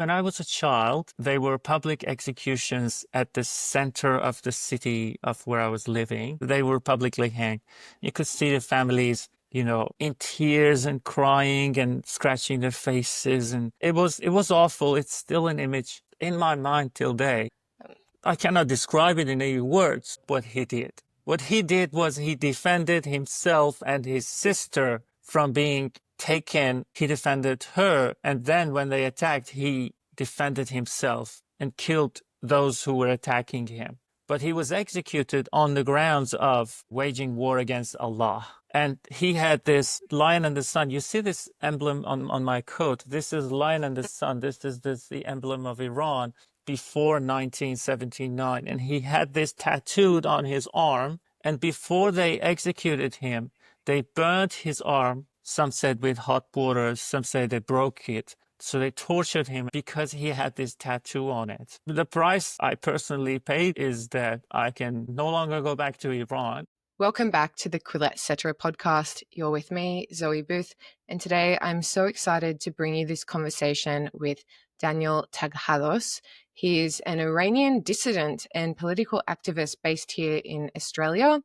When I was a child, there were public executions at the center of the city of where I was living. They were publicly hanged. You could see the families, in tears and crying and scratching their faces. And it was awful. It's still an image in my mind till day. I cannot describe it in any words, what he did. What he did was he defended himself and his sister from being taken. He defended her, and then when they attacked, he defended himself and killed those who were attacking him. But he was executed on the grounds of waging war against Allah. And he had this lion and the sun. You see this emblem on my coat. This is lion and the sun. This is the emblem of Iran before 1979. And he had this tattooed on his arm. And before they executed him, they burned his arm. Some said with hot water, some say they broke it. So they tortured him because he had this tattoo on it. The price I personally paid is that I can no longer go back to Iran. Welcome back to the Quillette Cetera podcast. You're with me, Zoe Booth, and today I'm so excited to bring you this conversation with Danial Taghaddos. He is an Iranian dissident and political activist based here in Australia.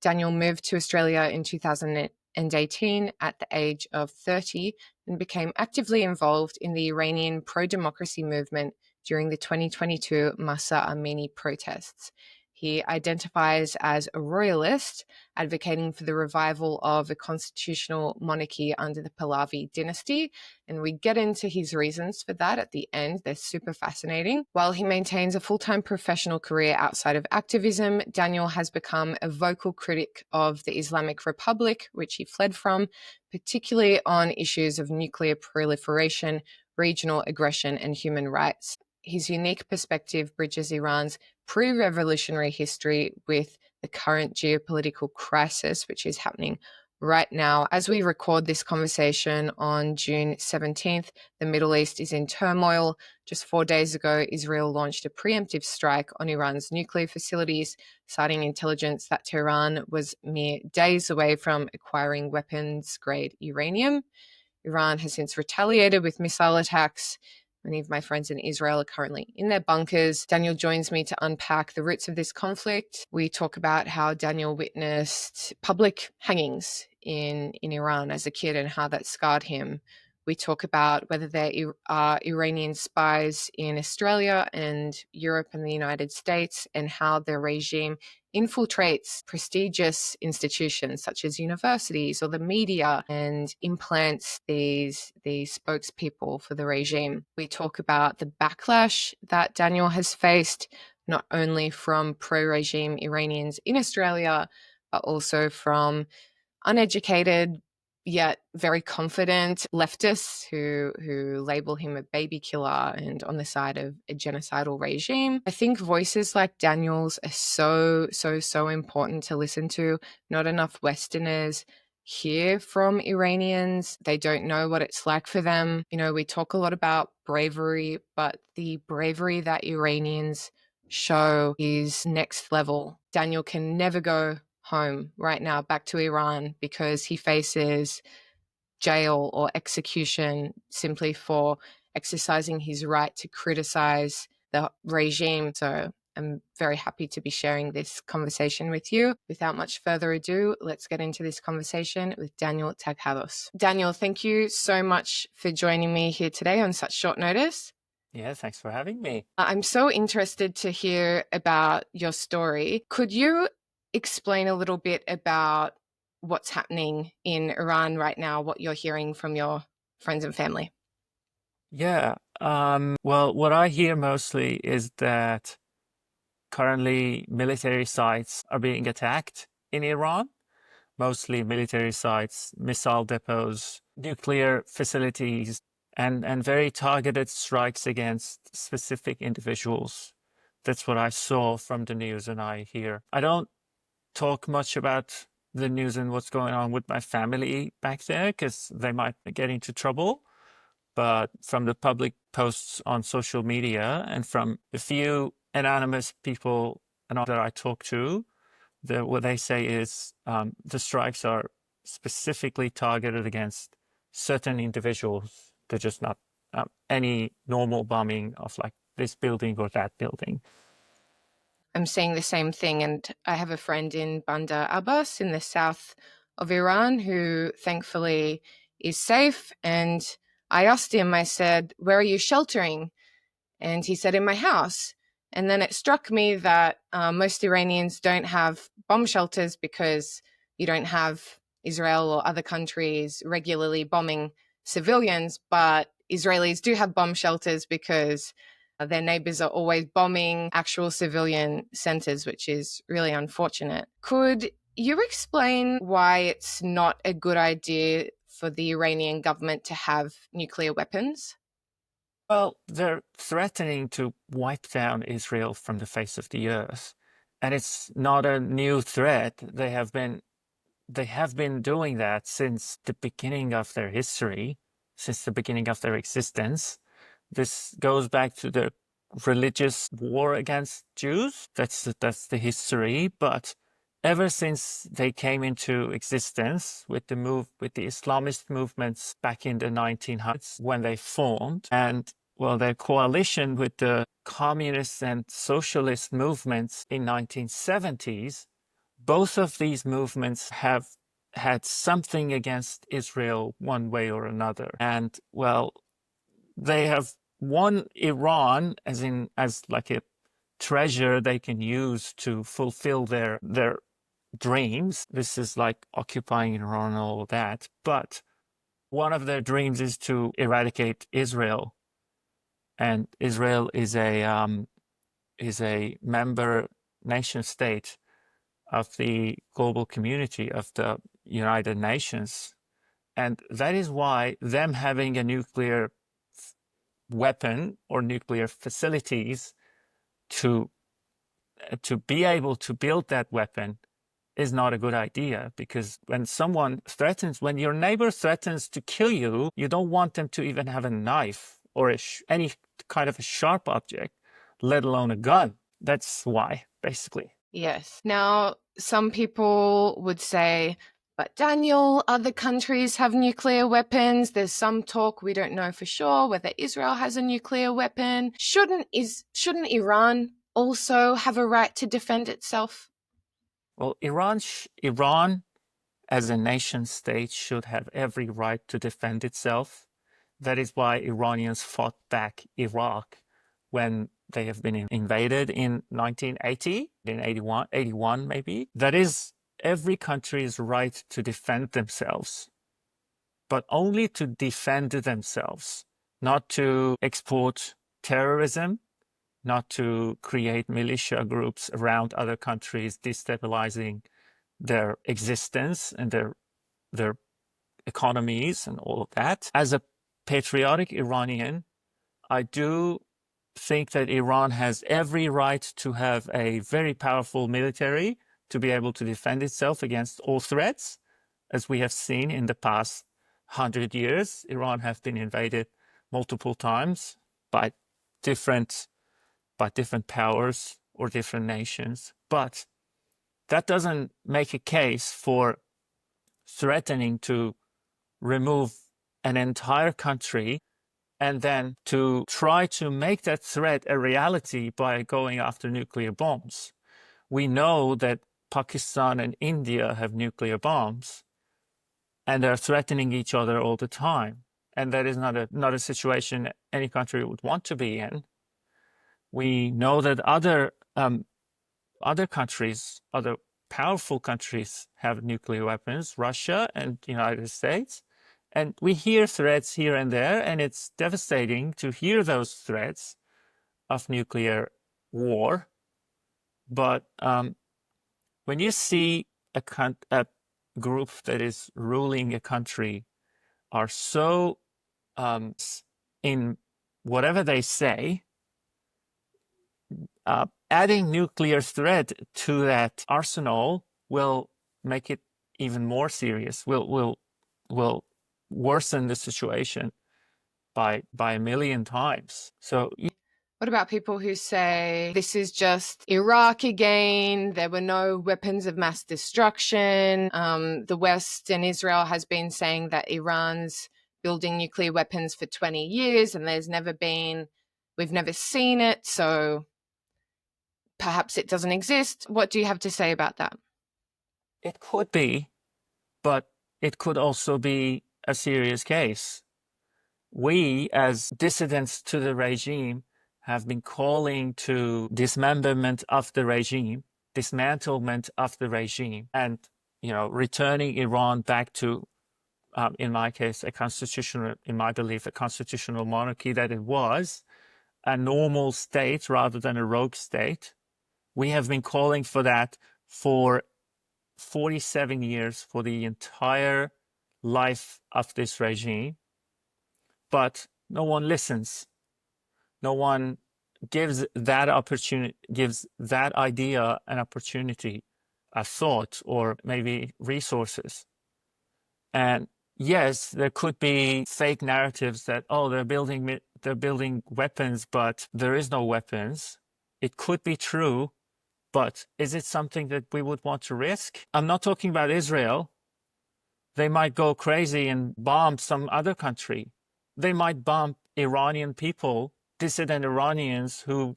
Danial moved to Australia in 2018 at the age of 30 and became actively involved in the Iranian pro-democracy movement during the 2022 Mahsa Amini protests. He identifies as a royalist, advocating for the revival of a constitutional monarchy under the Pahlavi dynasty. And we get into his reasons for that at the end. They're super fascinating. While he maintains a full-time professional career outside of activism, Danial has become a vocal critic of the Islamic Republic, which he fled from, particularly on issues of nuclear proliferation, regional aggression, and human rights. His unique perspective bridges Iran's pre-revolutionary history with the current geopolitical crisis, which is happening right now. As we record this conversation on June 17th, the Middle East is in turmoil. Just 4 days ago, Israel launched a preemptive strike on Iran's nuclear facilities, citing intelligence that Tehran was mere days away from acquiring weapons-grade uranium. Iran has since retaliated with missile attacks. Many of my friends in Israel are currently in their bunkers. Danial joins me to unpack the roots of this conflict. We talk about how Danial witnessed public hangings in Iran as a kid and how that scarred him. We talk about whether there are Iranian spies in Australia and Europe and the United States, and how their regime infiltrates prestigious institutions such as universities or the media and implants these spokespeople for the regime. We talk about the backlash that Danial has faced, not only from pro-regime Iranians in Australia, but also from uneducated yet very confident leftists who label him a baby killer and on the side of a genocidal regime. I think voices like Danial's are so important to listen to. Not enough Westerners hear from Iranians. They don't know what it's like for them. We talk a lot about bravery, but the bravery that Iranians show is next level. Danial can never go home right now back to Iran because he faces jail or execution simply for exercising his right to criticize the regime. So I'm very happy to be sharing this conversation with you. Without much further ado, let's get into this conversation with Danial Taghaddos. Danial, thank you so much for joining me here today on such short notice. Yeah, thanks for having me. I'm so interested to hear about your story. Could you explain a little bit about what's happening in Iran right now, what you're hearing from your friends and family? Yeah, well, what I hear mostly is that currently military sites are being attacked in Iran, mostly military sites, missile depots, nuclear facilities, and very targeted strikes against specific individuals. That's what I saw from the news and I hear. I don't talk much about the news and what's going on with my family back there because they might get into trouble. But from the public posts on social media and from a few anonymous people and all that I talk to, what they say is the strikes are specifically targeted against certain individuals. They're just not any normal bombing of like this building or that building. I'm seeing the same thing, and I have a friend in Bandar Abbas in the south of Iran who thankfully is safe. And I asked him, I said, "Where are you sheltering?" And he said, "In my house." And then it struck me that most Iranians don't have bomb shelters because you don't have Israel or other countries regularly bombing civilians, but Israelis do have bomb shelters because their neighbors are always bombing actual civilian centers, which is really unfortunate. Could you explain why it's not a good idea for the Iranian government to have nuclear weapons? Well, they're threatening to wipe down Israel from the face of the earth. And it's not a new threat. They have been doing that since the beginning of their history, since the beginning of their existence. This goes back to the religious war against Jews. That's the history. But ever since they came into existence with the Islamist movements back in the 1900s when they formed, and well, their coalition with the communist and socialist movements in 1970s, both of these movements have had something against Israel one way or another. And well, they have won Iran as like a treasure they can use to fulfill their dreams. This is like occupying Iran and all that. But one of their dreams is to eradicate Israel. And Israel is a member nation state of the global community of the United Nations. And that is why them having a nuclear weapon or nuclear facilities to be able to build that weapon is not a good idea, because when your neighbor threatens to kill you, you don't want them to even have a knife or any kind of a sharp object, let alone a gun. That's why, basically. Yes. Now, some people would say, but Daniel, other countries have nuclear weapons. There's some talk, we don't know for sure whether Israel has a nuclear weapon. Shouldn't Iran also have a right to defend itself? Well, Iran as a nation state should have every right to defend itself. That is why Iranians fought back Iraq when they have been invaded in 1980, in 81 maybe. That is every country's right to defend themselves, but only to defend themselves, not to export terrorism, not to create militia groups around other countries, destabilizing their existence and their economies and all of that. As a patriotic Iranian, I do think that Iran has every right to have a very powerful military to be able to defend itself against all threats. As we have seen in the past 100 years, Iran has been invaded multiple times by different powers or different nations. But that doesn't make a case for threatening to remove an entire country and then to try to make that threat a reality by going after nuclear bombs. We know that Pakistan and India have nuclear bombs, and they're threatening each other all the time. And that is not a situation any country would want to be in. We know that other countries, other powerful countries have nuclear weapons, Russia and the United States. And we hear threats here and there, and it's devastating to hear those threats of nuclear war. But when you see a group that is ruling a country are so in whatever they say, adding nuclear threat to that arsenal will make it even more serious, will worsen the situation by a million times. So what about people who say this is just Iraq again? There were no weapons of mass destruction. The West and Israel has been saying that Iran's building nuclear weapons for 20 years and we've never seen it, so perhaps it doesn't exist. What do you have to say about that? It could be, but it could also be a serious case. We, as dissidents to the regime, have been calling to dismemberment of the regime, dismantlement of the regime, and returning Iran back to, in my case, in my belief, a constitutional monarchy that it was, a normal state rather than a rogue state. We have been calling for that for 47 years, for the entire life of this regime. But no one listens. No one gives that idea an opportunity, a thought, or maybe resources. And yes, there could be fake narratives that, oh, they're building weapons, but there is no weapons. It could be true, but is it something that we would want to risk? I'm not talking about Israel. They might go crazy and bomb some other country. They might bomb Iranian people, dissident Iranians, who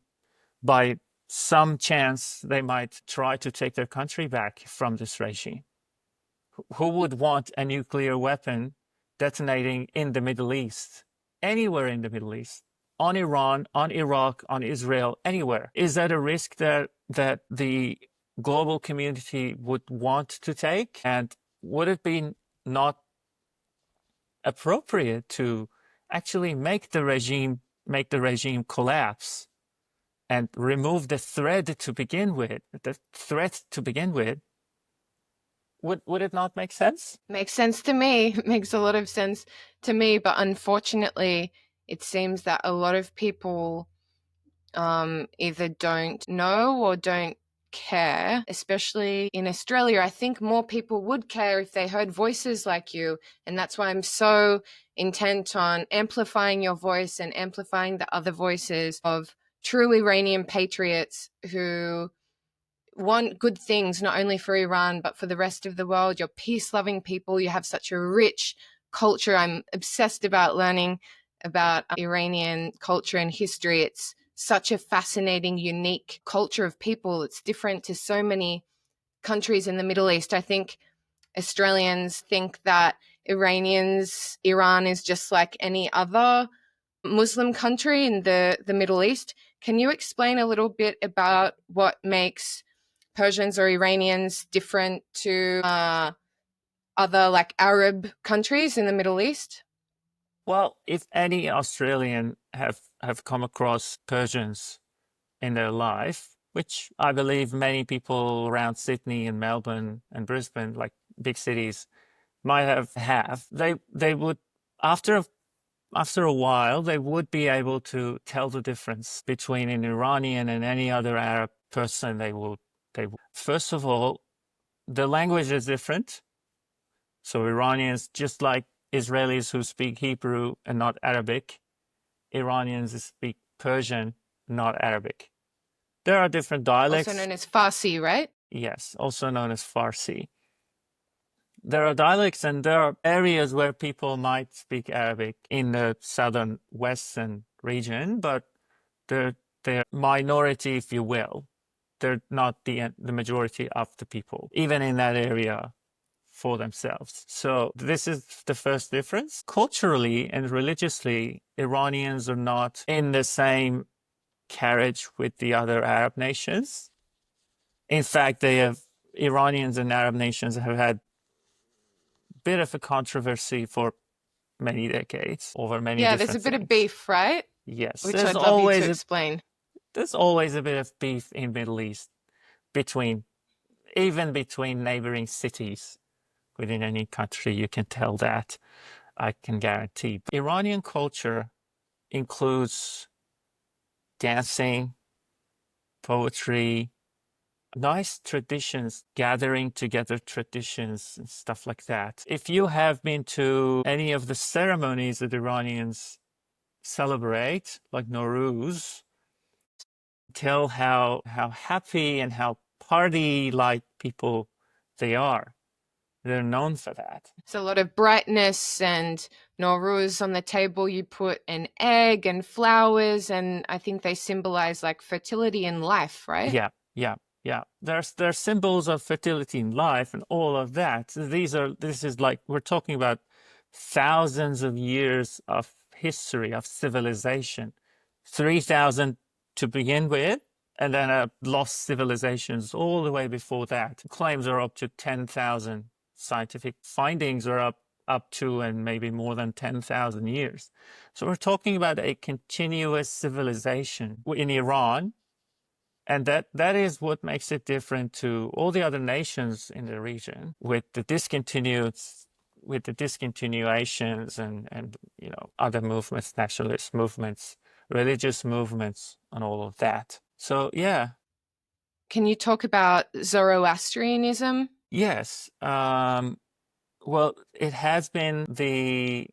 by some chance they might try to take their country back from this regime. Who would want a nuclear weapon detonating in the Middle East? Anywhere in the Middle East? On Iran, on Iraq, on Israel, anywhere. Is that a risk that the global community would want to take? And would it be not appropriate to actually make the regime collapse and remove the threat to begin with? Would it not make sense? Makes sense to me. Makes a lot of sense to me. But unfortunately, it seems that a lot of people either don't know or don't care, especially in Australia. I think more people would care if they heard voices like you. And that's why I'm so intent on amplifying your voice and amplifying the other voices of true Iranian patriots who want good things, not only for Iran, but for the rest of the world. You're peace-loving people. You have such a rich culture. I'm obsessed about learning about Iranian culture and history. It's such a fascinating, unique culture of people. It's different to so many countries in the Middle East. I think Australians think that Iran is just like any other Muslim country in the Middle East. Can you explain a little bit about what makes Persians or Iranians different to other like Arab countries in the Middle East? Well, if any Australian have come across Persians in their life, which I believe many people around Sydney and Melbourne and Brisbane, like big cities, might have, they would, after a while, they would be able to tell the difference between an Iranian and any other Arab person. First of all, the language is different. So Iranians, just like Israelis who speak Hebrew and not Arabic, Iranians speak Persian, not Arabic. There are different dialects. Also known as Farsi, right? Yes, also known as Farsi. There are dialects and there are areas where people might speak Arabic in the southern western region, but they're minority, if you will. They're not the majority of the people, even in that area, for themselves. So this is the first difference. Culturally and religiously, Iranians are not in the same carriage with the other Arab nations. In fact, Iranians and Arab nations have had a bit of a controversy for many decades over many different there's a bit things. of beef, right? Yes. Which I'd love you to explain. There's always a bit of beef in Middle East even between neighboring cities within any country. You can tell that, I can guarantee. Iranian culture includes dancing, poetry, nice traditions, gathering together traditions and stuff like that. If you have been to any of the ceremonies that Iranians celebrate, like Nowruz, tell how happy and how party-like people they are. They're known for that. It's a lot of brightness and Nowruz on the table, you put an egg and flowers, and I think they symbolize like fertility and life, right? Yeah, yeah, yeah. There's symbols of fertility in life and all of that. This is like we're talking about thousands of years of history of civilization, 3,000 to begin with, and then lost civilizations all the way before that. Claims are up to 10,000. Scientific findings are up to and maybe more than 10,000 years. So we're talking about a continuous civilization in Iran. And that is what makes it different to all the other nations in the region with the discontinuations and other movements, nationalist movements, religious movements, and all of that. So yeah. Can you talk about Zoroastrianism? Yes. Well, it has been the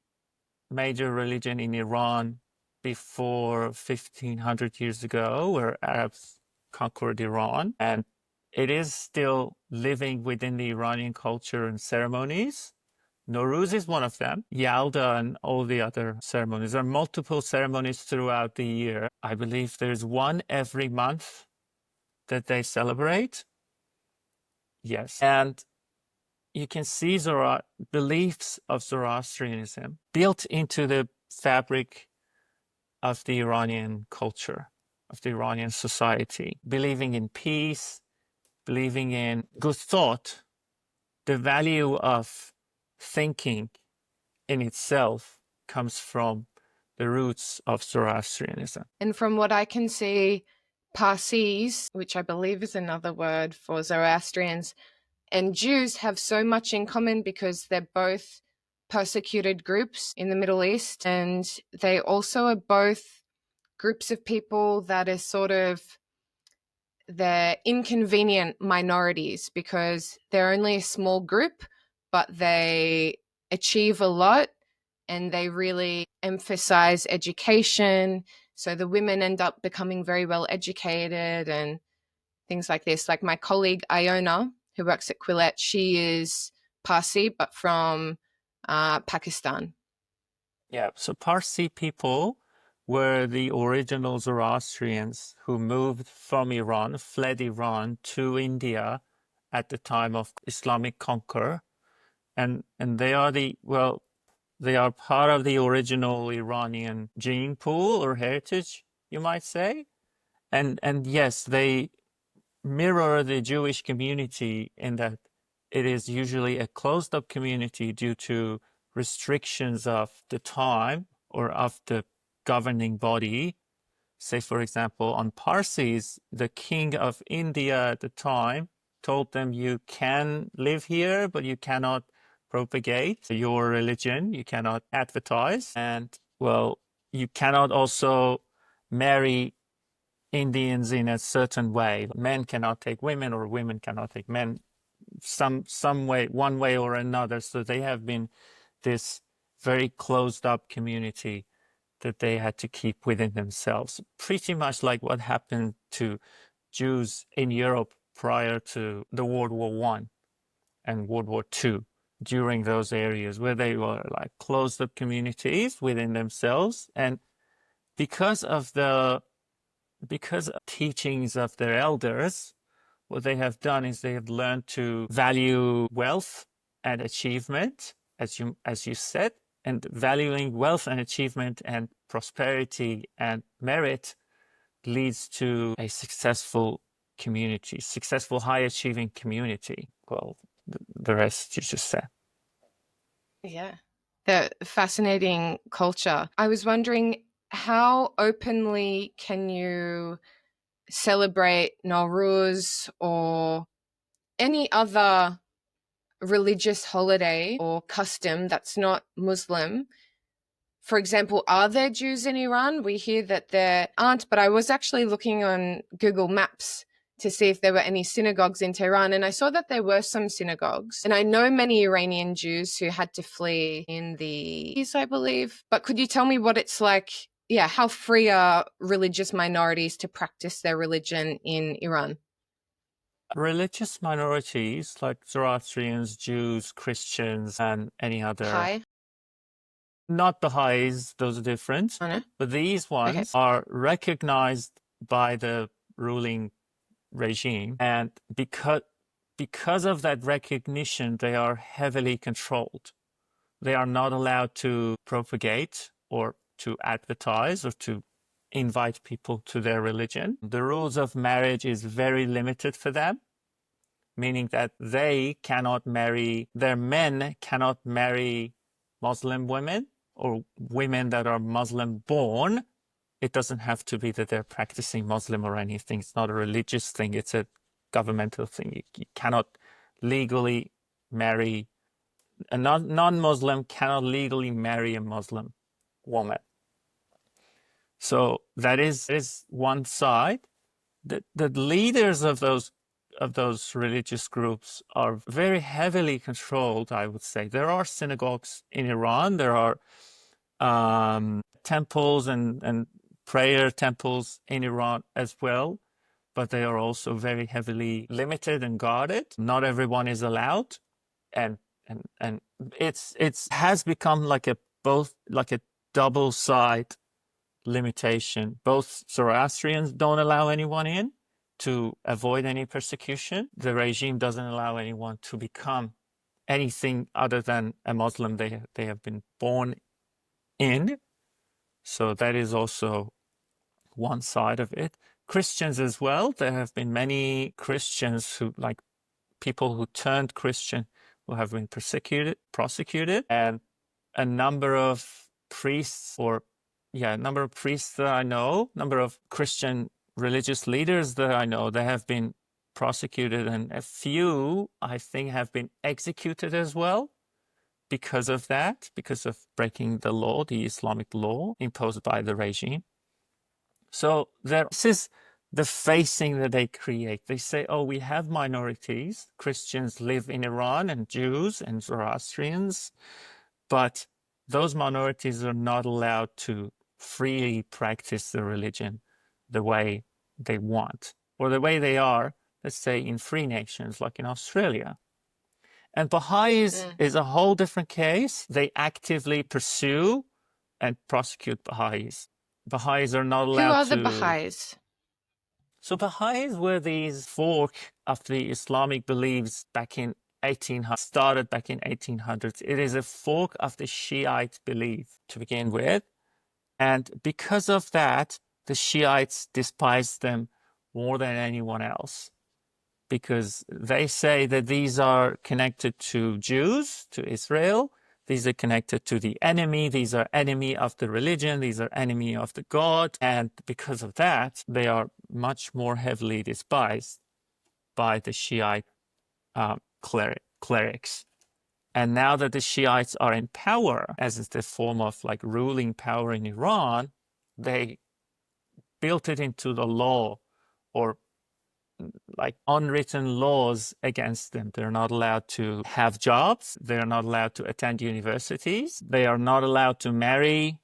major religion in Iran before 1,500 years ago, where Arabs conquered Iran, and it is still living within the Iranian culture and ceremonies. Nowruz is one of them. Yalda and all the other ceremonies. There are multiple ceremonies throughout the year. I believe there's one every month that they celebrate. Yes. And you can see beliefs of Zoroastrianism built into the fabric of the Iranian culture, of the Iranian society, believing in peace, believing in good thought, the value of thinking in itself comes from the roots of Zoroastrianism. And from what I can see, Parsis, which I believe is another word for Zoroastrians, and Jews have so much in common because they're both persecuted groups in the Middle East, and they also are both groups of people that are sort of they're inconvenient minorities because they're only a small group, but they achieve a lot and they really emphasize education. So the women end up becoming very well educated and things like this. Like my colleague Iona, who works at Quillette, she is Parsi, but from Pakistan. Yeah, so Parsi people were the original Zoroastrians who moved from Iran, fled Iran to India at the time of Islamic conquer. And they are they are part of the original Iranian gene pool or heritage, you might say. And yes, they mirror the Jewish community in that it is usually a closed up community due to restrictions of the time or of the governing body. Say, for example, on Parsis, the king of India at the time told them, you can live here, but you cannot propagate your religion, you cannot advertise, and, well, you cannot also marry Indians in a certain way. Men cannot take women or women cannot take men some way, one way or another. So they have been this very closed up community that they had to keep within themselves. Pretty much like what happened to Jews in Europe prior to the World War I and World War II, during those areas where they were like closed up communities within themselves. And because of teachings of their elders, what they have done is they have learned to value wealth and achievement, as you said, and valuing wealth and achievement and prosperity and merit leads to a successful community, successful high achieving community. Well, the rest you just said. Yeah. The fascinating culture. I was wondering, how openly can you celebrate Nowruz or any other religious holiday or custom that's not Muslim? For example, are there Jews in Iran? We hear that there aren't, but I was actually looking on Google Maps to see if there were any synagogues in Tehran, and I saw that there were some synagogues. And I know many Iranian Jews who had to flee in the East, I believe. But could you tell me what it's like? Yeah, how free are religious minorities to practice their religion in Iran? Religious minorities like Zoroastrians, Jews, Christians, and any other. Hi. Not Bahá'ís, those are different. Oh, no? But these ones are recognized by the ruling regime. And because of that recognition, they are heavily controlled. They are not allowed to propagate or to advertise or to invite people to their religion. The rules of marriage is very limited for them, meaning that they cannot marry, their men cannot marry Muslim women or women that are Muslim born. It doesn't have to be that they're practicing Muslim or anything. It's not a religious thing. It's a governmental thing. You cannot legally marry, a non-Muslim cannot legally marry a Muslim woman. So that is one side. The leaders of those religious groups are very heavily controlled, I would say. There are synagogues in Iran. There are temples and prayer temples in Iran as well, but they are also very heavily limited and guarded. Not everyone is allowed, and it's has become like a double side limitation. Both Zoroastrians don't allow anyone in to avoid any persecution. The regime doesn't allow anyone to become anything other than a Muslim they have been born in. So that is also one side of it. Christians as well. There have been many Christians who, like people who turned Christian, who have been prosecuted, and a number of priests that I know, number of Christian religious leaders that I know, they have been prosecuted, and a few, I think, have been executed as well because of that, because of breaking the law, the Islamic law imposed by the regime. So this is the facing that they create. They say, oh, we have minorities. Christians live in Iran, and Jews and Zoroastrians, but those minorities are not allowed to freely practice the religion the way they want, or the way they are, let's say, in free nations like in Australia. And Baha'is is a whole different case. They actively pursue and prosecute Baha'is. Baha'is are not allowed to... Who are the Baha'is? So Baha'is were these fork of the Islamic beliefs back in 1800, started back in 1800s. It is a fork of the Shiite belief to begin with. And because of that, the Shiites despise them more than anyone else, because they say that these are connected to Jews, to Israel. These are connected to the enemy. These are enemy of the religion. These are enemy of the God. And because of that, they are much more heavily despised by the Shiite clerics. And now that the Shiites are in power, as is the form of like ruling power in Iran, they built it into the law, or like unwritten laws against them. They're not allowed to have jobs. They're not allowed to attend universities. They are not allowed to marry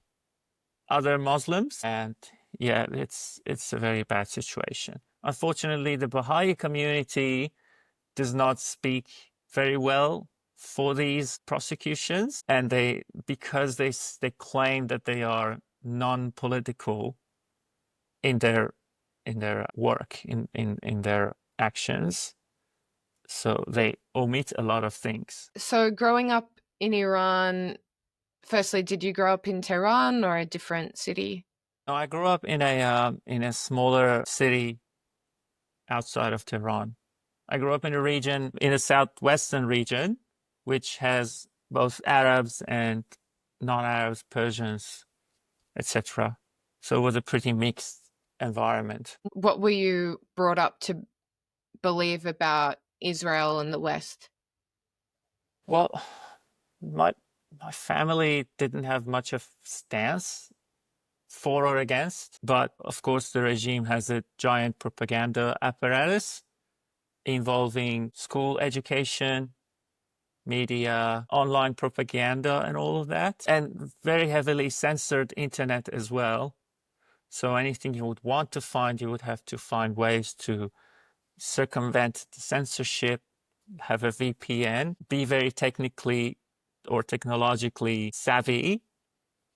other Muslims. And yeah, it's a very bad situation. Unfortunately, the Baha'i community does not speak very well for these prosecutions, and because they claim that they are non-political in their work, in their actions, so they omit a lot of things. So growing up in Iran, firstly, did you grow up in Tehran or a different city? No, I grew up in a smaller city outside of Tehran. I grew up in a southwestern region, which has both Arabs and non-Arabs, Persians, etc. So it was a pretty mixed environment. What were you brought up to believe about Israel and the West? Well, my family didn't have much of stance for or against, but of course the regime has a giant propaganda apparatus involving school education, media, online propaganda, and all of that, and very heavily censored internet as well. So anything you would want to find, you would have to find ways to circumvent the censorship, have a VPN, be very technically or technologically savvy,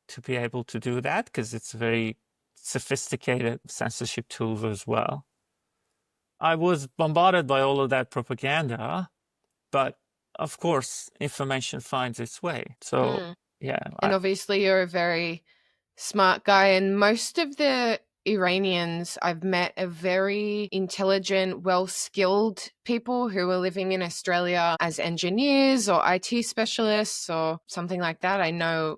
to be able to do that because it's a very sophisticated censorship tool as well. I was bombarded by all of that propaganda, but of course, information finds its way. So, yeah. And obviously, you're a very smart guy. And most of the Iranians I've met are very intelligent, well-skilled people who are living in Australia as engineers or IT specialists or something like that. I know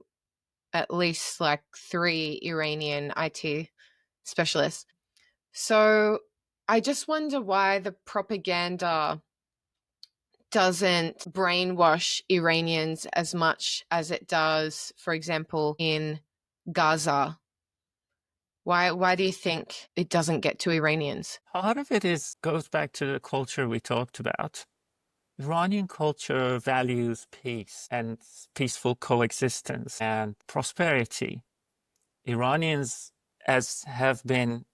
at least like 3 Iranian IT specialists. So I just wonder why the propaganda doesn't brainwash Iranians as much as it does, for example, in Gaza. Why do you think it doesn't get to Iranians? Part of it goes back to the culture we talked about. Iranian culture values peace and peaceful coexistence and prosperity. Iranians, as have been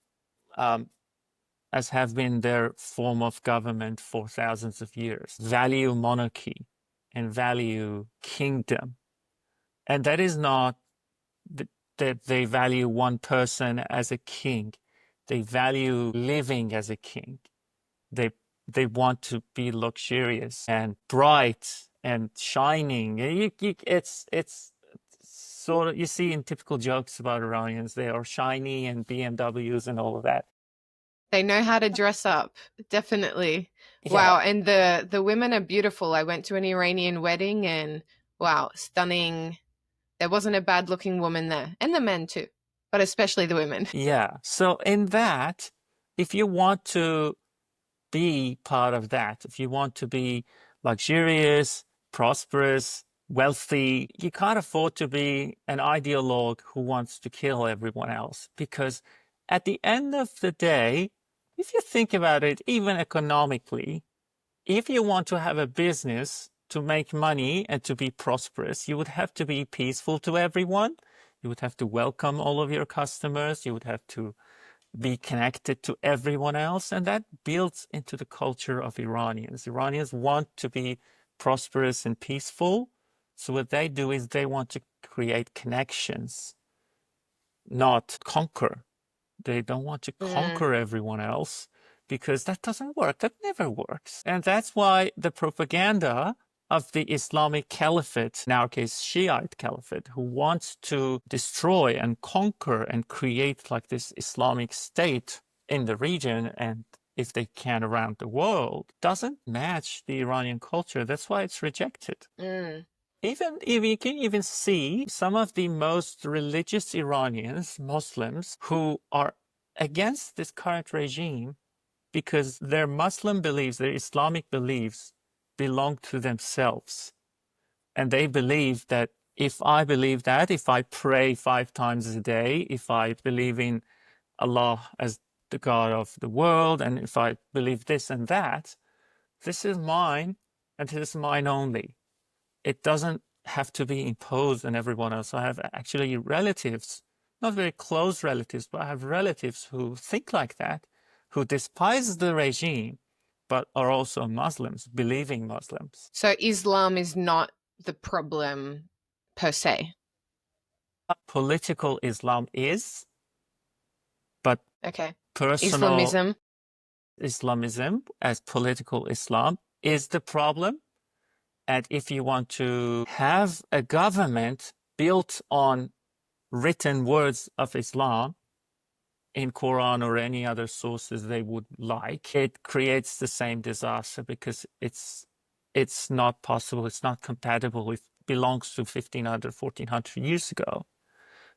their form of government for thousands of years, value monarchy and value kingdom. And that is not that they value one person as a king. They value living as a king. They want to be luxurious and bright and shining. It's sort of, you see in typical jokes about Iranians, they are shiny and BMWs and all of that. They know how to dress up, definitely. Yeah. Wow, and the women are beautiful. I went to an Iranian wedding and wow, stunning. There wasn't a bad looking woman there, and the men too, but especially the women. Yeah. So in that, if you want to be part of that, if you want to be luxurious, prosperous, wealthy, you can't afford to be an ideologue who wants to kill everyone else. Because at the end of the day, if you think about it, even economically, if you want to have a business to make money and to be prosperous, you would have to be peaceful to everyone. You would have to welcome all of your customers. You would have to be connected to everyone else. And that builds into the culture of Iranians. Iranians want to be prosperous and peaceful. So what they do is they want to create connections, not conquer. They don't want to conquer everyone else because that doesn't work. That never works. And that's why the propaganda of the Islamic Caliphate, in our case Shiite Caliphate, who wants to destroy and conquer and create like this Islamic state in the region and if they can around the world, doesn't match the Iranian culture. That's why it's rejected. Even if you can even see some of the most religious Iranians, Muslims, who are against this current regime because their Muslim beliefs, their Islamic beliefs belong to themselves. And they believe that if I believe that, if I pray 5 times a day, if I believe in Allah as the God of the world, and if I believe this and that, this is mine and this is mine only. It doesn't have to be imposed on everyone else. I have actually relatives, not very close relatives, but I have relatives who think like that, who despise the regime, but are also Muslims, believing Muslims. So Islam is not the problem per se. Political Islam is, but Okay. personal Islamism as political Islam is the problem. And if you want to have a government built on written words of Islam in Quran or any other sources they would like, it creates the same disaster because it's not possible, it's not compatible, it belongs to 1500, 1400 years ago.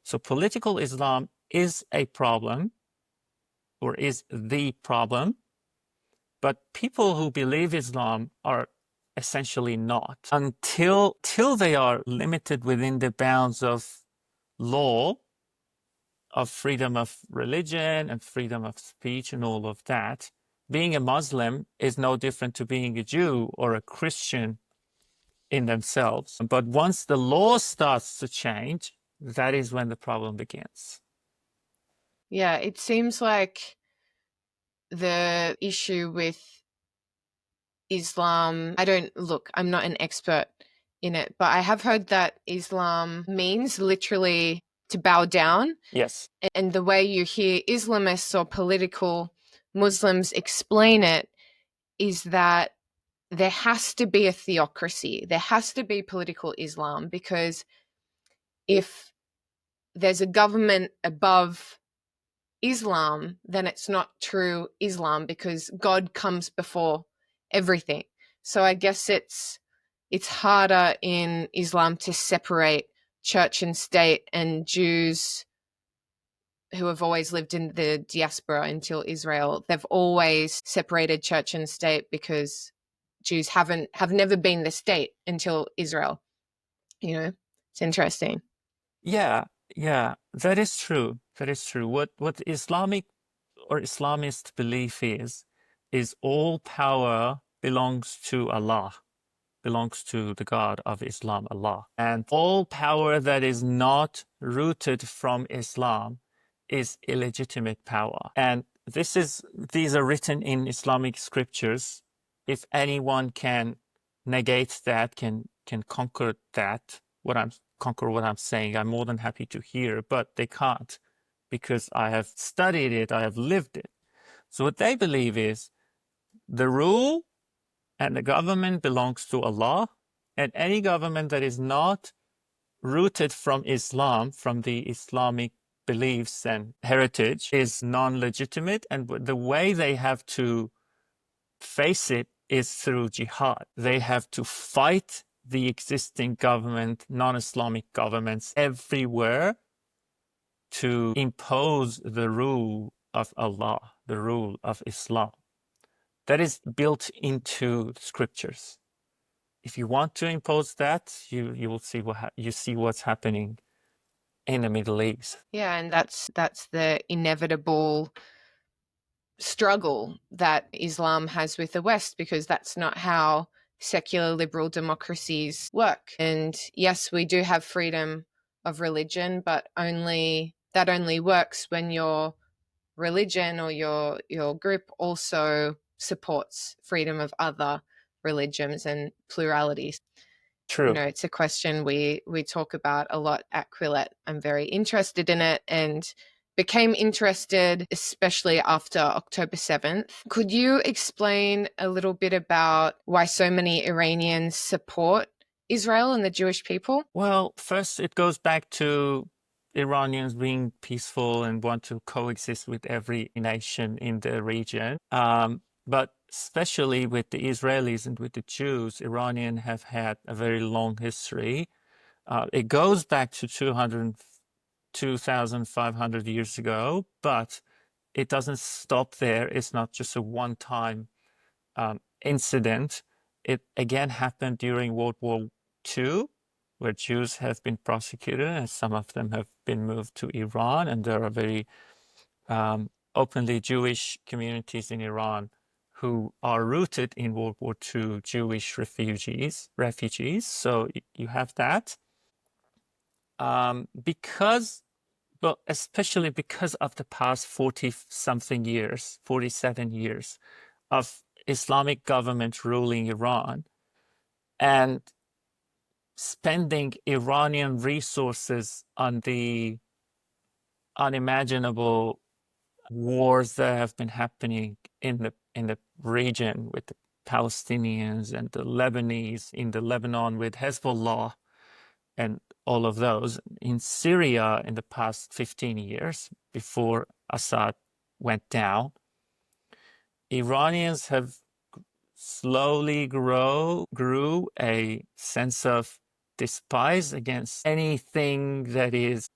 So political Islam is a problem or is the problem, but people who believe Islam are essentially not until they are limited within the bounds of law, of freedom of religion and freedom of speech and all of that. Being a Muslim is no different to being a Jew or a Christian in themselves. But once the law starts to change, that is when the problem begins. Yeah, it seems like the issue with Islam, I'm not an expert in it, but I have heard that Islam means literally to bow down. Yes. And the way you hear Islamists or political Muslims explain it is that there has to be a theocracy. There has to be political Islam, because if there's a government above Islam, then it's not true Islam, because God comes before everything. So I guess it's harder in Islam to separate church and state, and Jews who have always lived in the diaspora until Israel, they've always separated church and state because Jews have never been the state until Israel. You know, it's interesting. Yeah, yeah, that is true. That is true. What Islamic or Islamist belief is all power belongs to Allah, belongs to the God of Islam, Allah. And all power that is not rooted from Islam is illegitimate power. And these are written in Islamic scriptures. If anyone can negate that, can conquer that, conquer what I'm saying, I'm more than happy to hear, but they can't, because I have studied it, I have lived it. So what they believe is the rule and the government belongs to Allah, and any government that is not rooted from Islam, from the Islamic beliefs and heritage, is non-legitimate. And the way they have to face it is through jihad. They have to fight the existing government, non-Islamic governments everywhere, to impose the rule of Allah, the rule of Islam. That is built into scriptures. If you want to impose that, you will see what's happening in the Middle East. Yeah, and that's the inevitable struggle that Islam has with the West, because that's not how secular liberal democracies work. And yes, we do have freedom of religion, but that only works when your religion or your group also supports freedom of other religions and pluralities. True. You know, it's a question we talk about a lot at Quillette. I'm very interested in it, and became interested especially after October 7th. Could you explain a little bit about why so many Iranians support Israel and the Jewish people? Well, first it goes back to Iranians being peaceful and want to coexist with every nation in the region. But especially with the Israelis and with the Jews, Iranians have had a very long history. It goes back to 2,500 years ago, but it doesn't stop there. It's not just a one-time incident. It again happened during World War II, where Jews have been prosecuted, and some of them have been moved to Iran, and there are very openly Jewish communities in Iran who are rooted in World War II Jewish refugees. So you have that. But especially because of the past 47 years of Islamic government ruling Iran and spending Iranian resources on the unimaginable wars that have been happening in the region with the Palestinians and the Lebanese, in the Lebanon with Hezbollah and all of those, in Syria in the past 15 years before Assad went down. Iranians have slowly grew a sense of despise against anything that is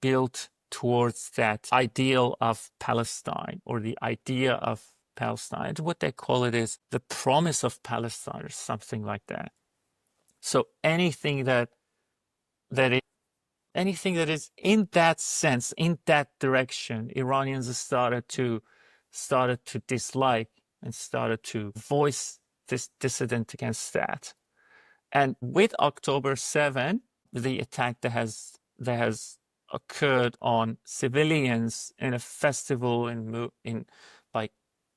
built towards that ideal of Palestine, or the idea of Palestine. What they call it is the promise of Palestine, or something like that. So anything that is in that sense, in that direction, Iranians started to dislike and started to voice this dissident against that. And with October 7, the attack that has occurred on civilians in a festival, in like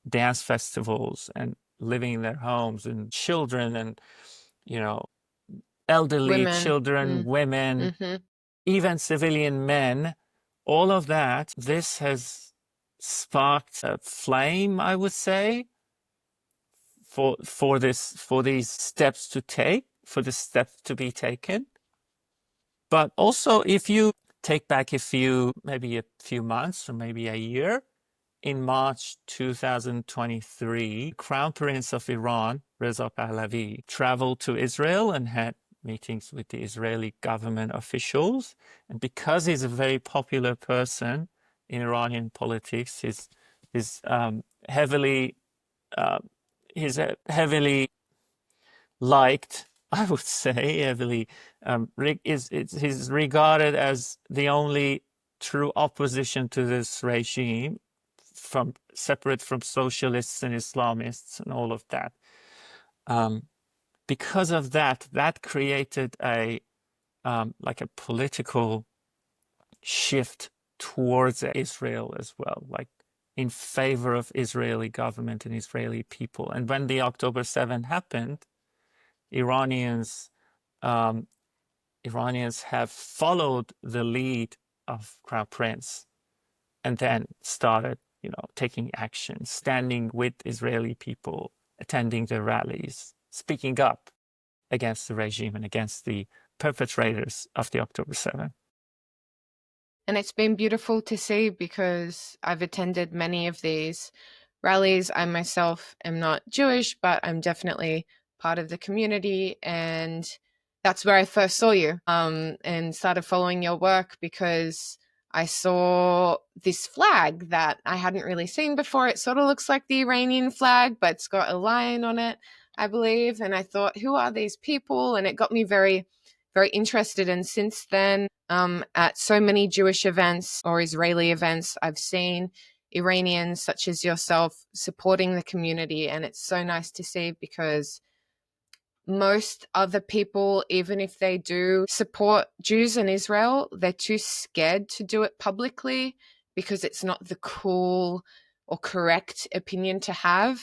dance festivals, and living in their homes, and children, and elderly Women. children, women. Mm-hmm. even civilian men, all of that, this has sparked a flame, I would say, for these steps to take, for the steps to be taken. But also, if you take back maybe a few months or maybe a year, in March 2023, Crown Prince of Iran, Reza Pahlavi, traveled to Israel and had meetings with the Israeli government officials. And because he's a very popular person in Iranian politics, he's heavily liked, I would say, heavily he's regarded as the only true opposition to this regime, separate from socialists and Islamists and all of that. Because of that created a political shift towards Israel as well, like in favor of Israeli government and Israeli people. And when the October 7 happened, Iranians have followed the lead of Crown Prince and then started, taking action, standing with Israeli people, attending their rallies, speaking up against the regime and against the perpetrators of the October 7. And it's been beautiful to see because I've attended many of these rallies. I myself am not Jewish, but I'm definitely part of the community. And that's where I first saw you and started following your work because I saw this flag that I hadn't really seen before. It sort of looks like the Iranian flag, but it's got a lion on it, I believe. And I thought, who are these people? And it got me very, very interested. And since then, at so many Jewish events or Israeli events, I've seen Iranians such as yourself supporting the community. And it's so nice to see because most other people, even if they do support Jews in Israel, they're too scared to do it publicly because it's not the cool or correct opinion to have.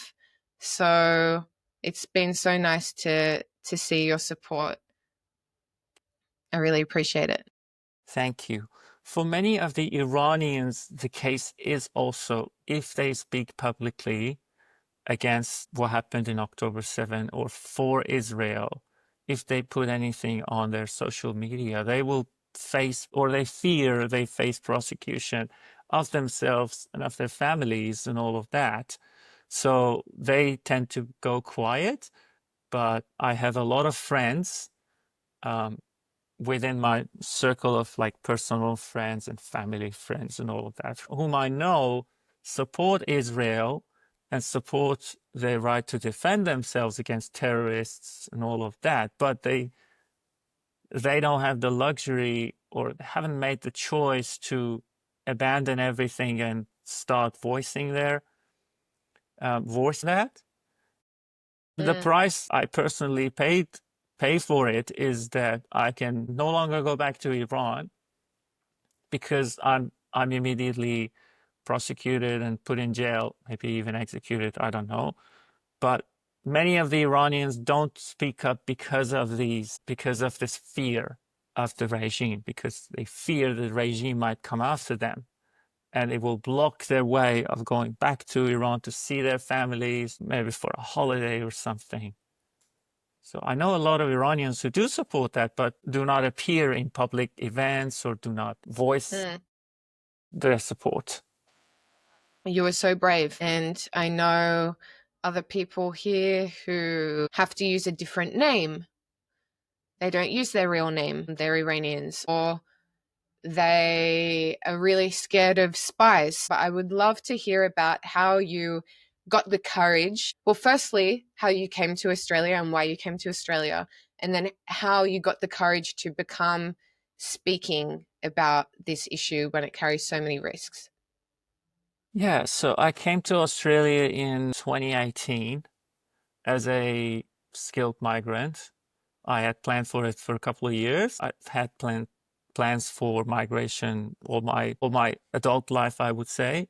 So it's been so nice to see your support. I really appreciate it. Thank you. For many of the Iranians, the case is also, if they speak publicly against what happened in October 7 or for Israel, if they put anything on their social media, they will face, or they face prosecution of themselves and of their families and all of that. So they tend to go quiet. But I have a lot of friends within my circle of personal friends and family friends and all of that, whom I know support Israel and support their right to defend themselves against terrorists and all of that, but they don't have the luxury or haven't made the choice to abandon everything and start voicing their voice that. The price I personally pay for it is that I can no longer go back to Iran because I'm immediately prosecuted and put in jail, maybe even executed, I don't know. But many of the Iranians don't speak up because of this fear of the regime, because they fear the regime might come after them and it will block their way of going back to Iran to see their families, maybe for a holiday or something. So I know a lot of Iranians who do support that, but do not appear in public events or do not voice their support. You were so brave. And I know other people here who have to use a different name. They don't use their real name. They're Iranians, or they are really scared of spies. But I would love to hear about how you got the courage. Well, firstly, how you came to Australia and why you came to Australia, and then how you got the courage to become speaking about this issue when it carries so many risks. Yeah, so I came to Australia in 2018 as a skilled migrant. I had planned for it for a couple of years. I had plans for migration all my adult life, I would say,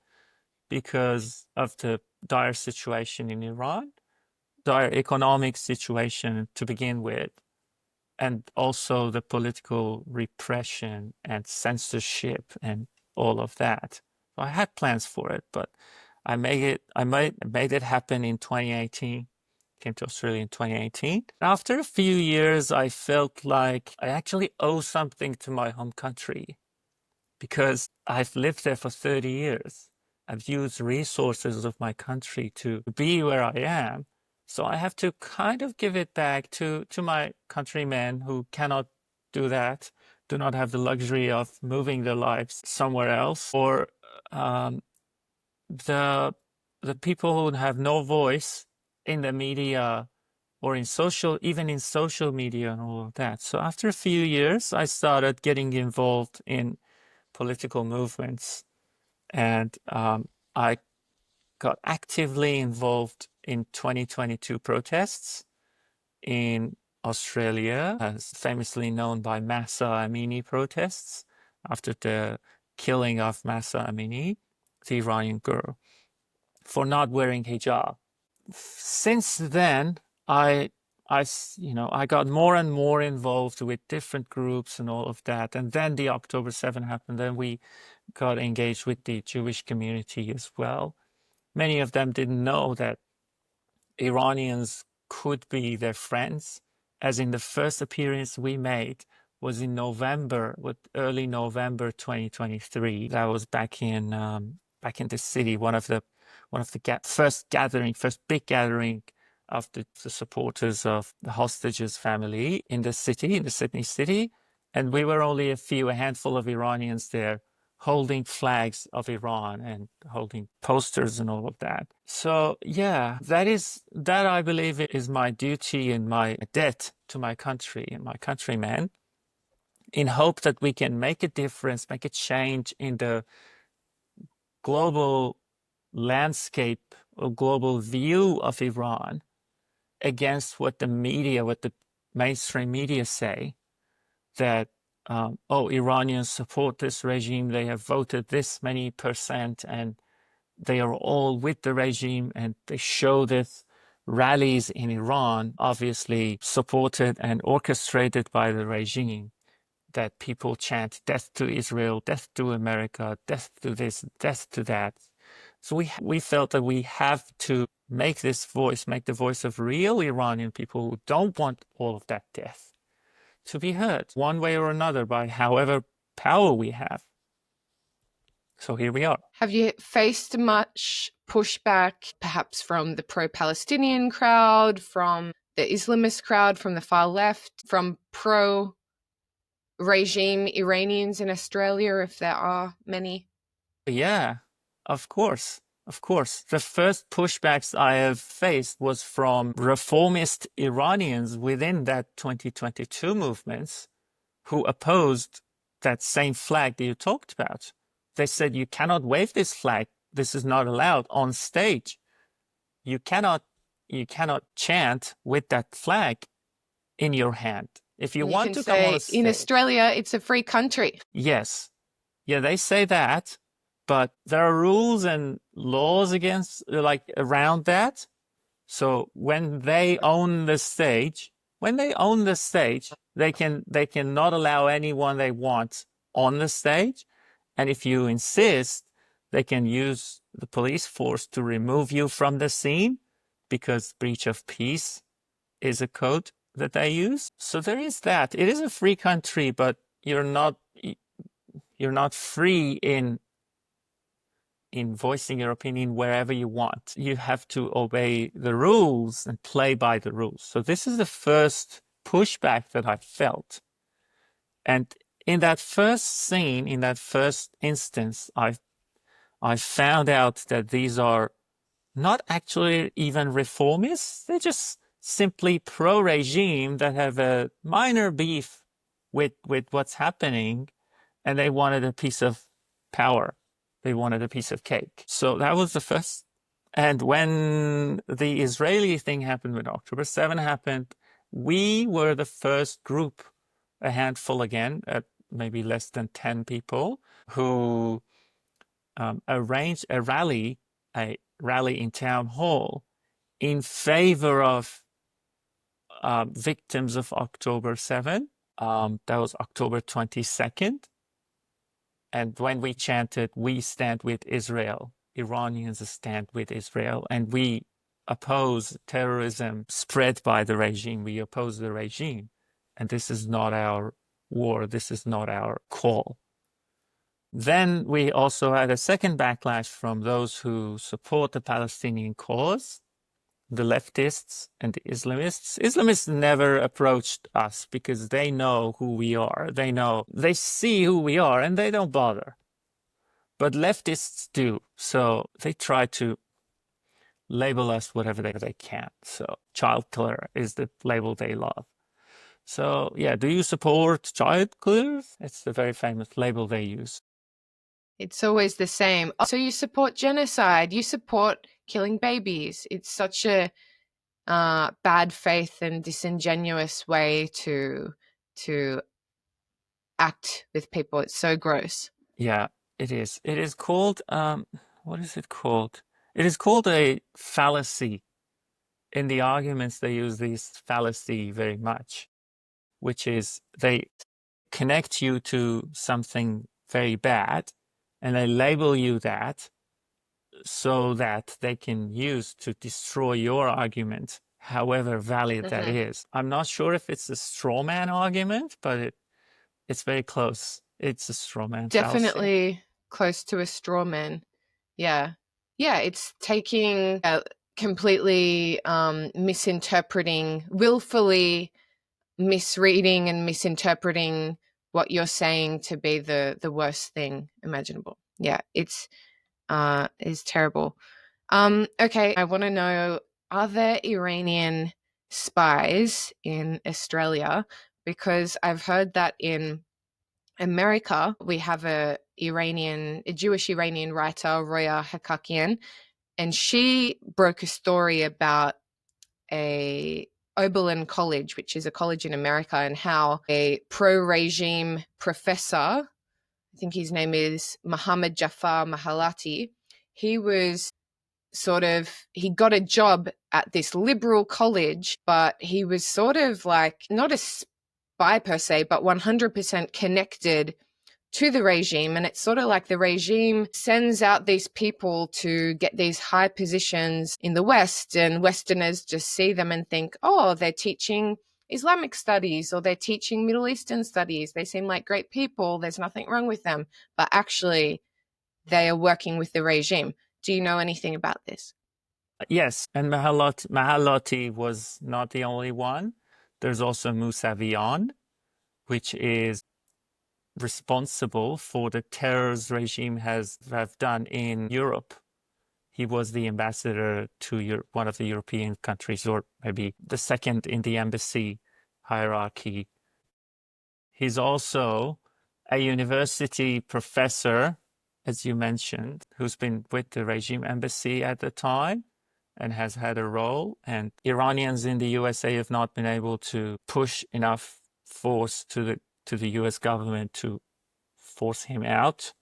because of the dire situation in Iran, dire economic situation to begin with. and also the political repression and censorship and all of that. So I had plans for it, but I made it happen in 2018. Came to Australia in 2018. After a few years, I felt like I actually owe something to my home country because I've lived there for 30 years. I've used resources of my country to be where I am. So I have to kind of give it back to my countrymen who cannot do that, do not have the luxury of moving their lives somewhere else, or um, the people who have no voice in the media or in even in social media and all of that. So after a few years, I started getting involved in political movements, and I got actively involved in 2022 protests in Australia, as famously known by Mahsa Amini protests after the killing of Mahsa Amini, the Iranian girl, for not wearing hijab. Since then, I got more and more involved with different groups and all of that. And then the October 7 happened. Then we got engaged with the Jewish community as well. Many of them didn't know that Iranians could be their friends, as in the first appearance we made was in early November 2023. That was back in the city, one of the first big gathering of the supporters of the hostages family in the Sydney city, and we were only a handful of Iranians there, holding flags of Iran and holding posters and all of that. So yeah, that I believe is my duty and my debt to my country and my countrymen, in hope that we can make a difference, make a change in the global landscape or global view of Iran against what the mainstream media say, that Iranians support this regime, they have voted this many percent, and they are all with the regime, and they show this rallies in Iran, obviously supported and orchestrated by the regime, that people chant death to Israel, death to America, death to this, death to that. So we felt that we have to make the voice of real Iranian people who don't want all of that death to be heard one way or another by however power we have. So here we are. Have you faced much pushback, perhaps from the pro-Palestinian crowd, from the Islamist crowd, from the far left, from pro-regime Iranians in Australia, if there are many? Yeah, of course. Of course. The first pushbacks I have faced was from reformist Iranians within that 2022 movements who opposed that same flag that you talked about. They said, you cannot wave this flag. This is not allowed on stage. You cannot chant with that flag in your hand. If you want to come on a stage. In Australia, it's a free country. Yes. Yeah, they say that, but there are rules and laws around that. So when they own the stage, they can not allow anyone they want on the stage. And if you insist, they can use the police force to remove you from the scene, because breach of peace is a code that they use. So there is that. It is a free country, but you're not free in voicing your opinion wherever you want. You have to obey the rules and play by the rules. So this is the first pushback that I felt. And in that first scene, in that first instance, I found out that these are not actually even reformists. They're just simply pro-regime that have a minor beef with what's happening, and they wanted a piece of power. They wanted a piece of cake. So that was the first. And when the Israeli thing happened, when October 7 happened, we were the first group, a handful again, maybe less than 10 people, who arranged a rally in town hall in favor of victims of October 7. That was October 22nd. And when we chanted, "We stand with Israel," Iranians stand with Israel, and we oppose terrorism spread by the regime. We oppose the regime. And this is not our war. This is not our call. Then we also had a second backlash from those who support the Palestinian cause, the leftists and the Islamists. Islamists never approached us because they know who we are. They see who we are and they don't bother. But leftists do. So they try to label us whatever they can. So child killer is the label they love. So yeah, do you support child killers? It's the very famous label they use. It's always the same. Oh, so you support genocide, you support killing babies. It's such a bad faith and disingenuous way to act with people. It's so gross. Yeah, it is. It is called, what is it called? It is called a fallacy. In the arguments, they use this fallacy very much, which is they connect you to something very bad and they label you that so that they can use to destroy your argument, however valid that is. I'm not sure if it's a straw man argument, but it's very close. It's a straw man fallacy. Definitely close to a straw man. Yeah. Yeah, it's taking completely misinterpreting, willfully misreading and misinterpreting what you're saying to be the worst thing imaginable. Yeah, it's terrible. Okay, I want to know, are there Iranian spies in Australia? Because I've heard that in America we have a Jewish Iranian writer, Roya Hakakian, and she broke a story about a Oberlin College, which is a college in America, and how a pro-regime professor, I think his name is Muhammad Jafar Mahalati, he got a job at this liberal college, but he was sort of like not a spy per se, but 100% connected to the regime. And it's sort of like the regime sends out these people to get these high positions in the West, and Westerners just see them and think, oh, they're teaching Islamic studies or they're teaching Middle Eastern studies. They seem like great people. There's nothing wrong with them. But actually, they are working with the regime. Do you know anything about this? Yes, and Mahalati was not the only one. There's also Mousavian, which is responsible for the terrorist regime have done in Europe. He was the ambassador to one of the European countries, or maybe the second in the embassy hierarchy. He's also a university professor, as you mentioned, who's been with the regime embassy at the time and has had a role. And Iranians in the USA have not been able to push enough force to the US government to force him out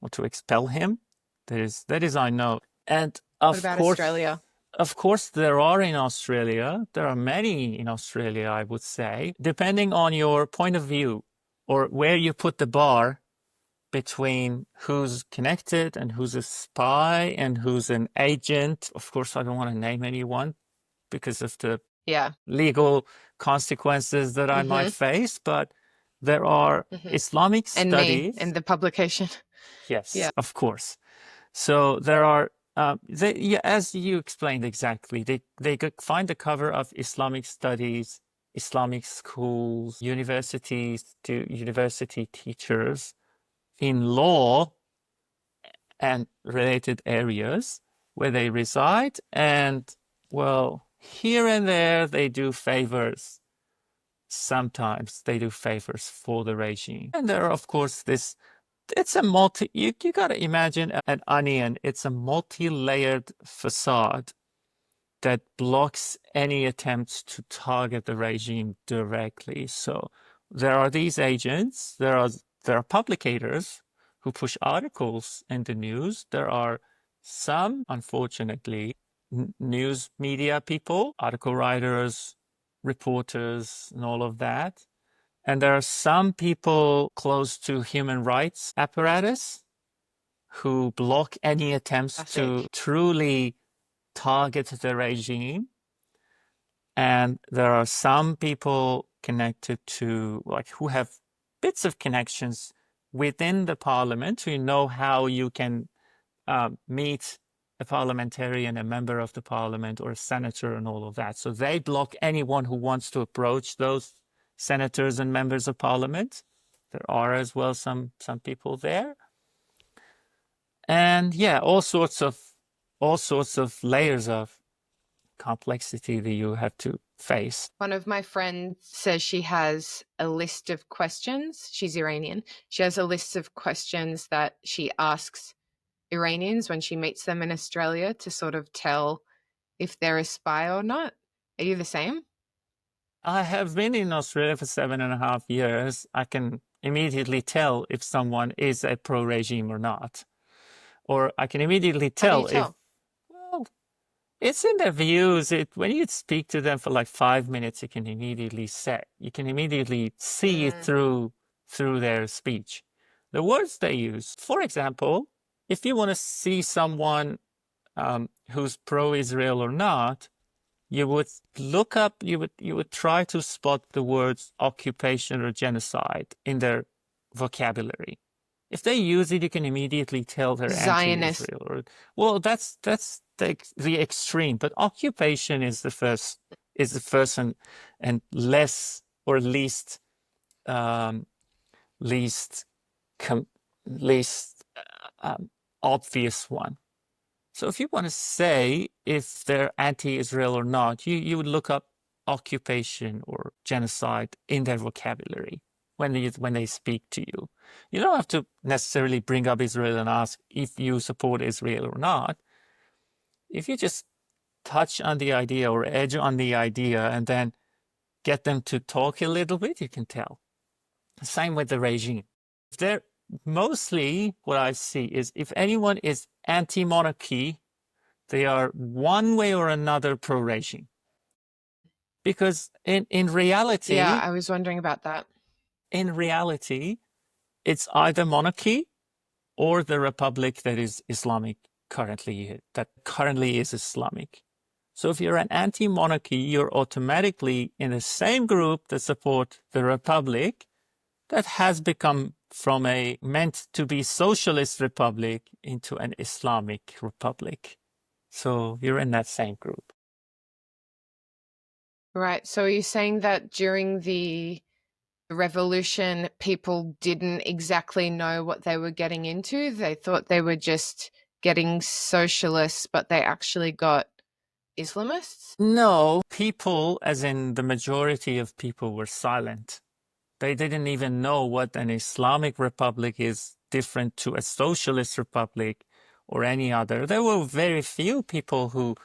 or to expel him. That is I know. And What about Australia? of course, there are in Australia. There are many in Australia, I would say, depending on your point of view or where you put the bar between who's connected and who's a spy and who's an agent. Of course, I don't want to name anyone because of the legal consequences that I might face, but there are Islamic and studies. Me and the publication. Yes, of course. So there are, as you explained exactly, they could find the cover of Islamic studies, Islamic schools, universities, to university teachers in law and related areas where they reside. And well, here and there they do favors. Sometimes they do favors for the regime. And there are, of course, it's a you got to imagine an onion. It's a multi-layered facade that blocks any attempts to target the regime directly. So there are these agents, there are publicators who push articles in the news. There are some, unfortunately, news media people, article writers, reporters and all of that. And there are some people close to human rights apparatus who block any attempts to truly target the regime. And there are some people connected to, like, who have bits of connections within the parliament, who know how you can meet a parliamentarian, a member of the parliament, or a senator, and all of that. So they block anyone who wants to approach those senators and members of parliament. There are as well some people there. And yeah, all sorts of layers of complexity that you have to face. One of my friends says she has a list of questions. She's Iranian. She has a list of questions that she asks Iranians when she meets them in Australia to sort of tell if they're a spy or not. Are you the same? I have been in Australia for 7.5 years. I can immediately tell if someone is a pro-regime or not. Or I can immediately tell if, well, it's in their views. When you speak to them for like 5 minutes, you can immediately see through their speech. The words they use. For example, if you want to see someone who's pro-Israel or not, you would look up, you would try to spot the words occupation or genocide in their vocabulary. If they use it, you can immediately tell they're anti-Israel. Well, that's the extreme. But occupation is the first and less or least obvious one. So if you want to say if they're anti-Israel or not, you would look up occupation or genocide in their vocabulary when they speak to you. You don't have to necessarily bring up Israel and ask if you support Israel or not. If you just touch on the idea or edge on the idea and then get them to talk a little bit, you can tell. Same with the regime. They're mostly what I see is if anyone is anti-monarchy, they are one way or another pro-regime. Because in reality... Yeah, I was wondering about that. In reality, it's either monarchy or the republic that is Islamic that currently is Islamic. So if you're an anti-monarchy, you're automatically in the same group that support the republic that has become from a meant to be socialist republic into an Islamic republic. So you're in that same group. Right. So are you saying that during the revolution, people didn't exactly know what they were getting into? They thought they were just getting socialists, but they actually got Islamists? No, people, as in the majority of people, were silent. They didn't even know what an Islamic republic is different to a socialist republic or any other. There were very few people who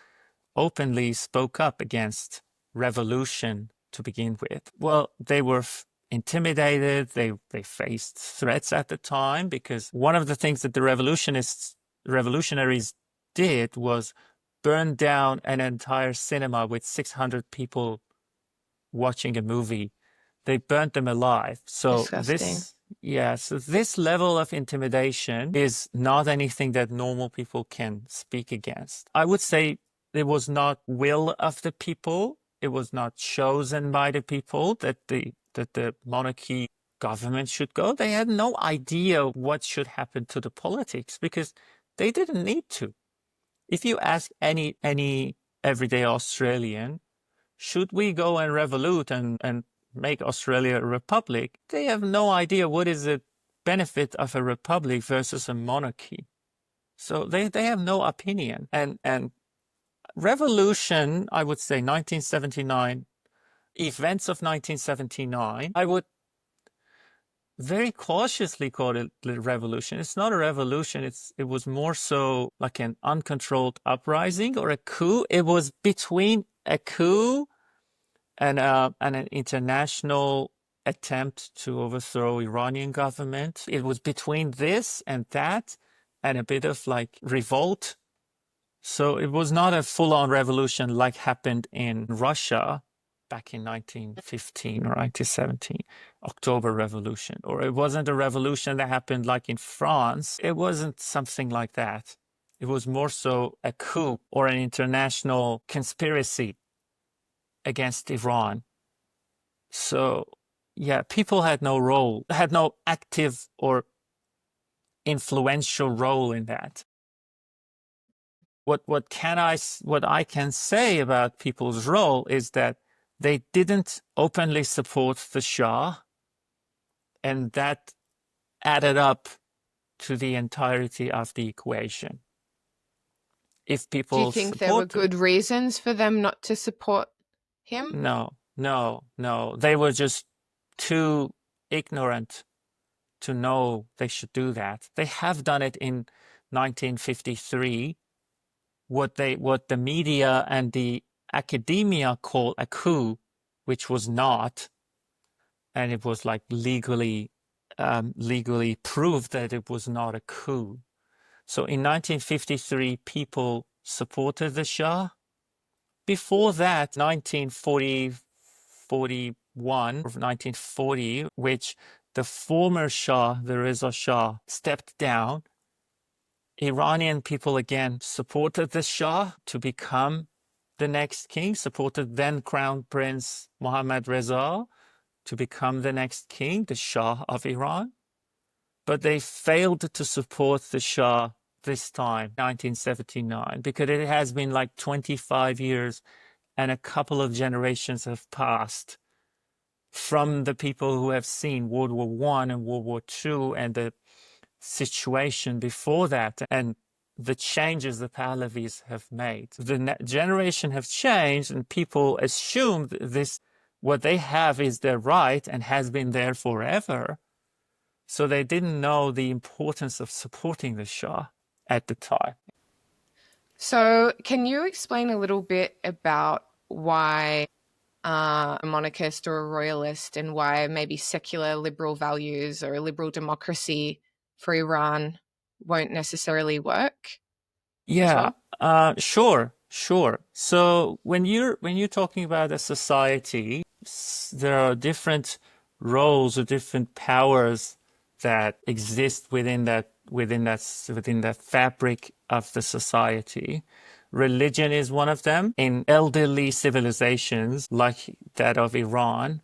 openly spoke up against revolution to begin with. Well, they were intimidated. They faced threats at the time because one of the things that the revolutionaries did was burn down an entire cinema with 600 people watching a movie. They burnt them alive. So this level of intimidation is not anything that normal people can speak against. I would say it was not will of the people. It was not chosen by the people that the monarchy government should go. They had no idea what should happen to the politics because they didn't need to. If you ask any everyday Australian, should we go and revolute and make Australia a republic? They have no idea what is the benefit of a republic versus a monarchy. So they have no opinion. And revolution, I would say 1979, events of 1979, I would very cautiously call it a revolution. It's not a revolution. It was more so like an uncontrolled uprising or a coup. It was between a coup and an international attempt to overthrow Iranian government. It was between this and that and a bit of like revolt. So it was not a full-on revolution like happened in Russia back in 1915 or 1917, October Revolution. Or it wasn't a revolution that happened like in France. It wasn't something like that. It was more so a coup or an international conspiracy against Iran. So, yeah, people had no role, had no active or influential role in that. What I can say about people's role is that they didn't openly support the Shah, and that added up to the entirety of the equation. If people Do you think there were good reasons for them not to support him? No. They were just too ignorant to know they should do that. They have done it in 1953. What the media and the academia call a coup, which was not, and it was like legally proved that it was not a coup. So in 1953, people supported the Shah. Before that, 1940, 41, or 1940, which the former Shah, the Reza Shah, stepped down. Iranian people again supported the Shah to become the next king, supported then Crown Prince Mohammad Reza to become the next king, the Shah of Iran. But they failed to support the Shah this time, 1979, because it has been like 25 years and a couple of generations have passed from the people who have seen World War I and World War II and the situation before that and the changes the Pahlavis have made. The generation have changed and people assume this, what they have is their right and has been there forever. So they didn't know the importance of supporting the Shah at the time. So can you explain a little bit about why a monarchist or a royalist and why maybe secular liberal values or a liberal democracy for Iran won't necessarily work? Yeah, well? sure. So when you're talking about a society, there are different roles or different powers that exist within that fabric of the society. Religion is one of them. In elderly civilizations like that of Iran,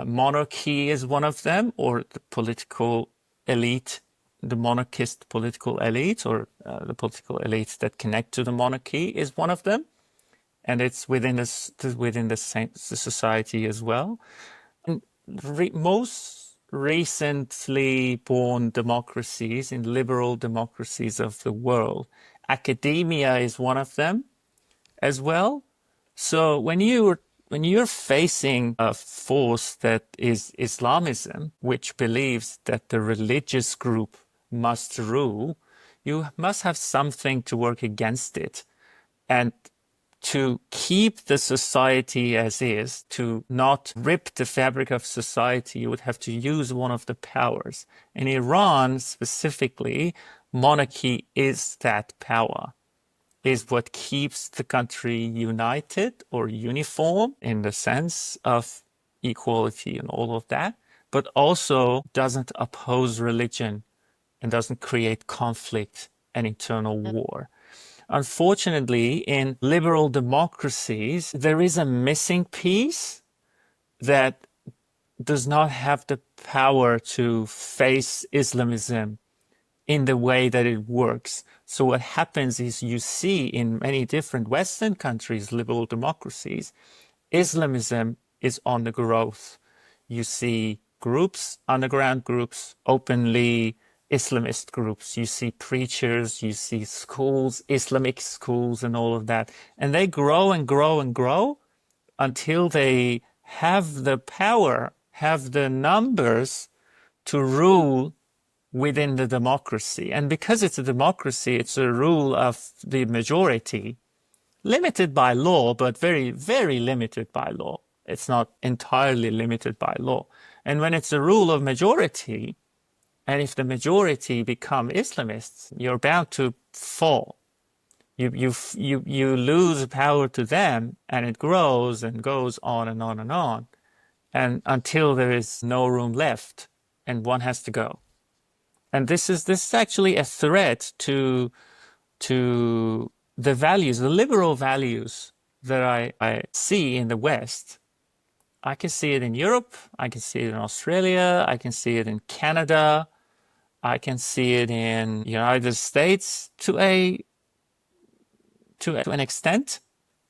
monarchy is one of them, or the political elite, the monarchist political elite, or the political elites that connect to the monarchy is one of them, and it's within the society as well. And most recently born democracies, in liberal democracies of the world, academia is one of them as well. So when you're facing a force that is Islamism, which believes that the religious group must rule, you must have something to work against it. And to keep the society as is, to not rip the fabric of society, you would have to use one of the powers. In Iran specifically, monarchy is that power, is what keeps the country united or uniform in the sense of equality and all of that, but also doesn't oppose religion and doesn't create conflict and internal war. Unfortunately, in liberal democracies, there is a missing piece that does not have the power to face Islamism in the way that it works. So what happens is you see in many different Western countries, liberal democracies, Islamism is on the growth. You see groups, underground groups, openly Islamist groups. You see preachers, you see schools, Islamic schools and all of that. And they grow and grow and grow until they have the power, have the numbers to rule within the democracy. And because it's a democracy, it's a rule of the majority, limited by law, but very, very limited by law. It's not entirely limited by law. And when it's a rule of majority, and if the majority become Islamists, you're bound to fall. You lose power to them, and it grows and goes on and on and on, and until there is no room left, and one has to go. And this is actually a threat to the values, the liberal values that I see in the West. I can see it in Europe, I can see it in Australia, I can see it in Canada, I can see it in the United States to an extent,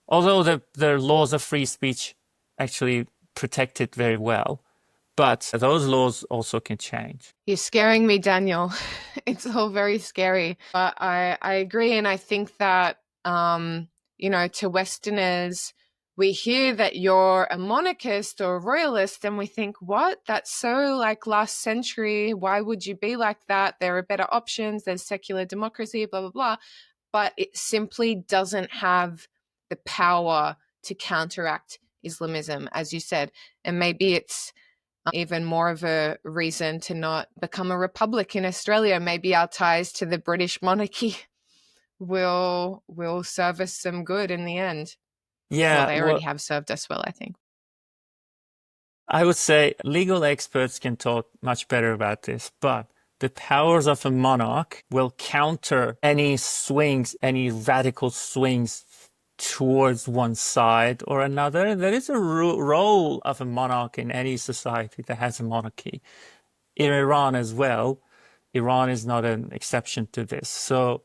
although the laws of free speech actually protect it very well. But those laws also can change. You're scaring me, Daniel. It's all very scary. But I agree. And I think that, to Westerners, we hear that you're a monarchist or a royalist, and we think, what? That's so like last century. Why would you be like that? There are better options. There's secular democracy, blah, blah, blah. But it simply doesn't have the power to counteract Islamism, as you said. And maybe it's even more of a reason to not become a republic in Australia. Maybe our ties to the British monarchy will serve us some good in the end. Yeah, well, they already have served us well, I think. I would say legal experts can talk much better about this, but the powers of a monarch will counter any swings, any radical swings towards one side or another. There is a role of a monarch in any society that has a monarchy. In Iran as well, Iran is not an exception to this. So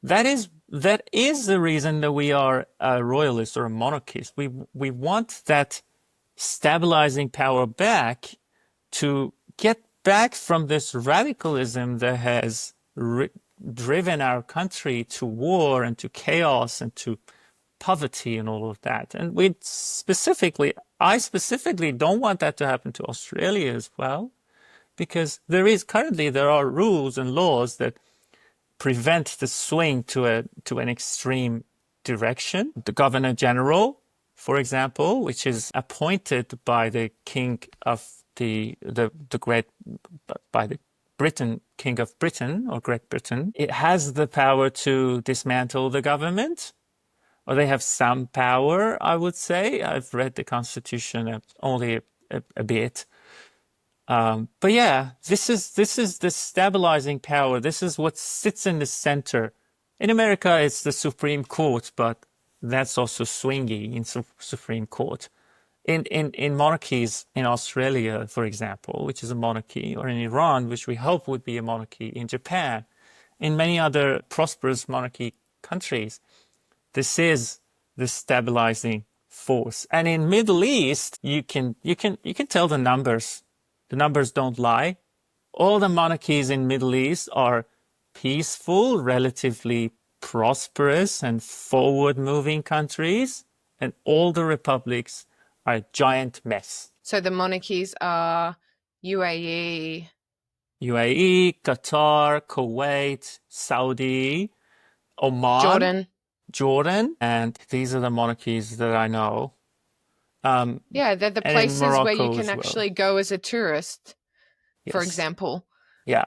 that is the reason that we are a royalist or a monarchist. We want that stabilizing power back to get back from this radicalism that has driven our country to war and to chaos and to poverty and all of that. And I specifically don't want that to happen to Australia as well, because there are rules and laws that prevent the swing to an extreme direction. The Governor General, for example, which is appointed by the King of King of Britain or Great Britain, it has the power to dismantle the government. Or they have some power, I would say. I've read the Constitution only a bit. But yeah, this is the stabilizing power. This is what sits in the center. In America, it's the Supreme Court, but that's also swingy in Supreme Court. In monarchies, in Australia, for example, which is a monarchy, or in Iran, which we hope would be a monarchy, in Japan, in many other prosperous monarchy countries, this is the stabilizing force. And in Middle East, you can tell the numbers. The numbers don't lie. All the monarchies in Middle East are peaceful, relatively prosperous and forward-moving countries, and all the republics are a giant mess. So the monarchies are UAE, Qatar, Kuwait, Saudi, Oman, Jordan, and these are the monarchies that I know. Yeah, they're the places where you can actually go as a tourist, for example. Yeah.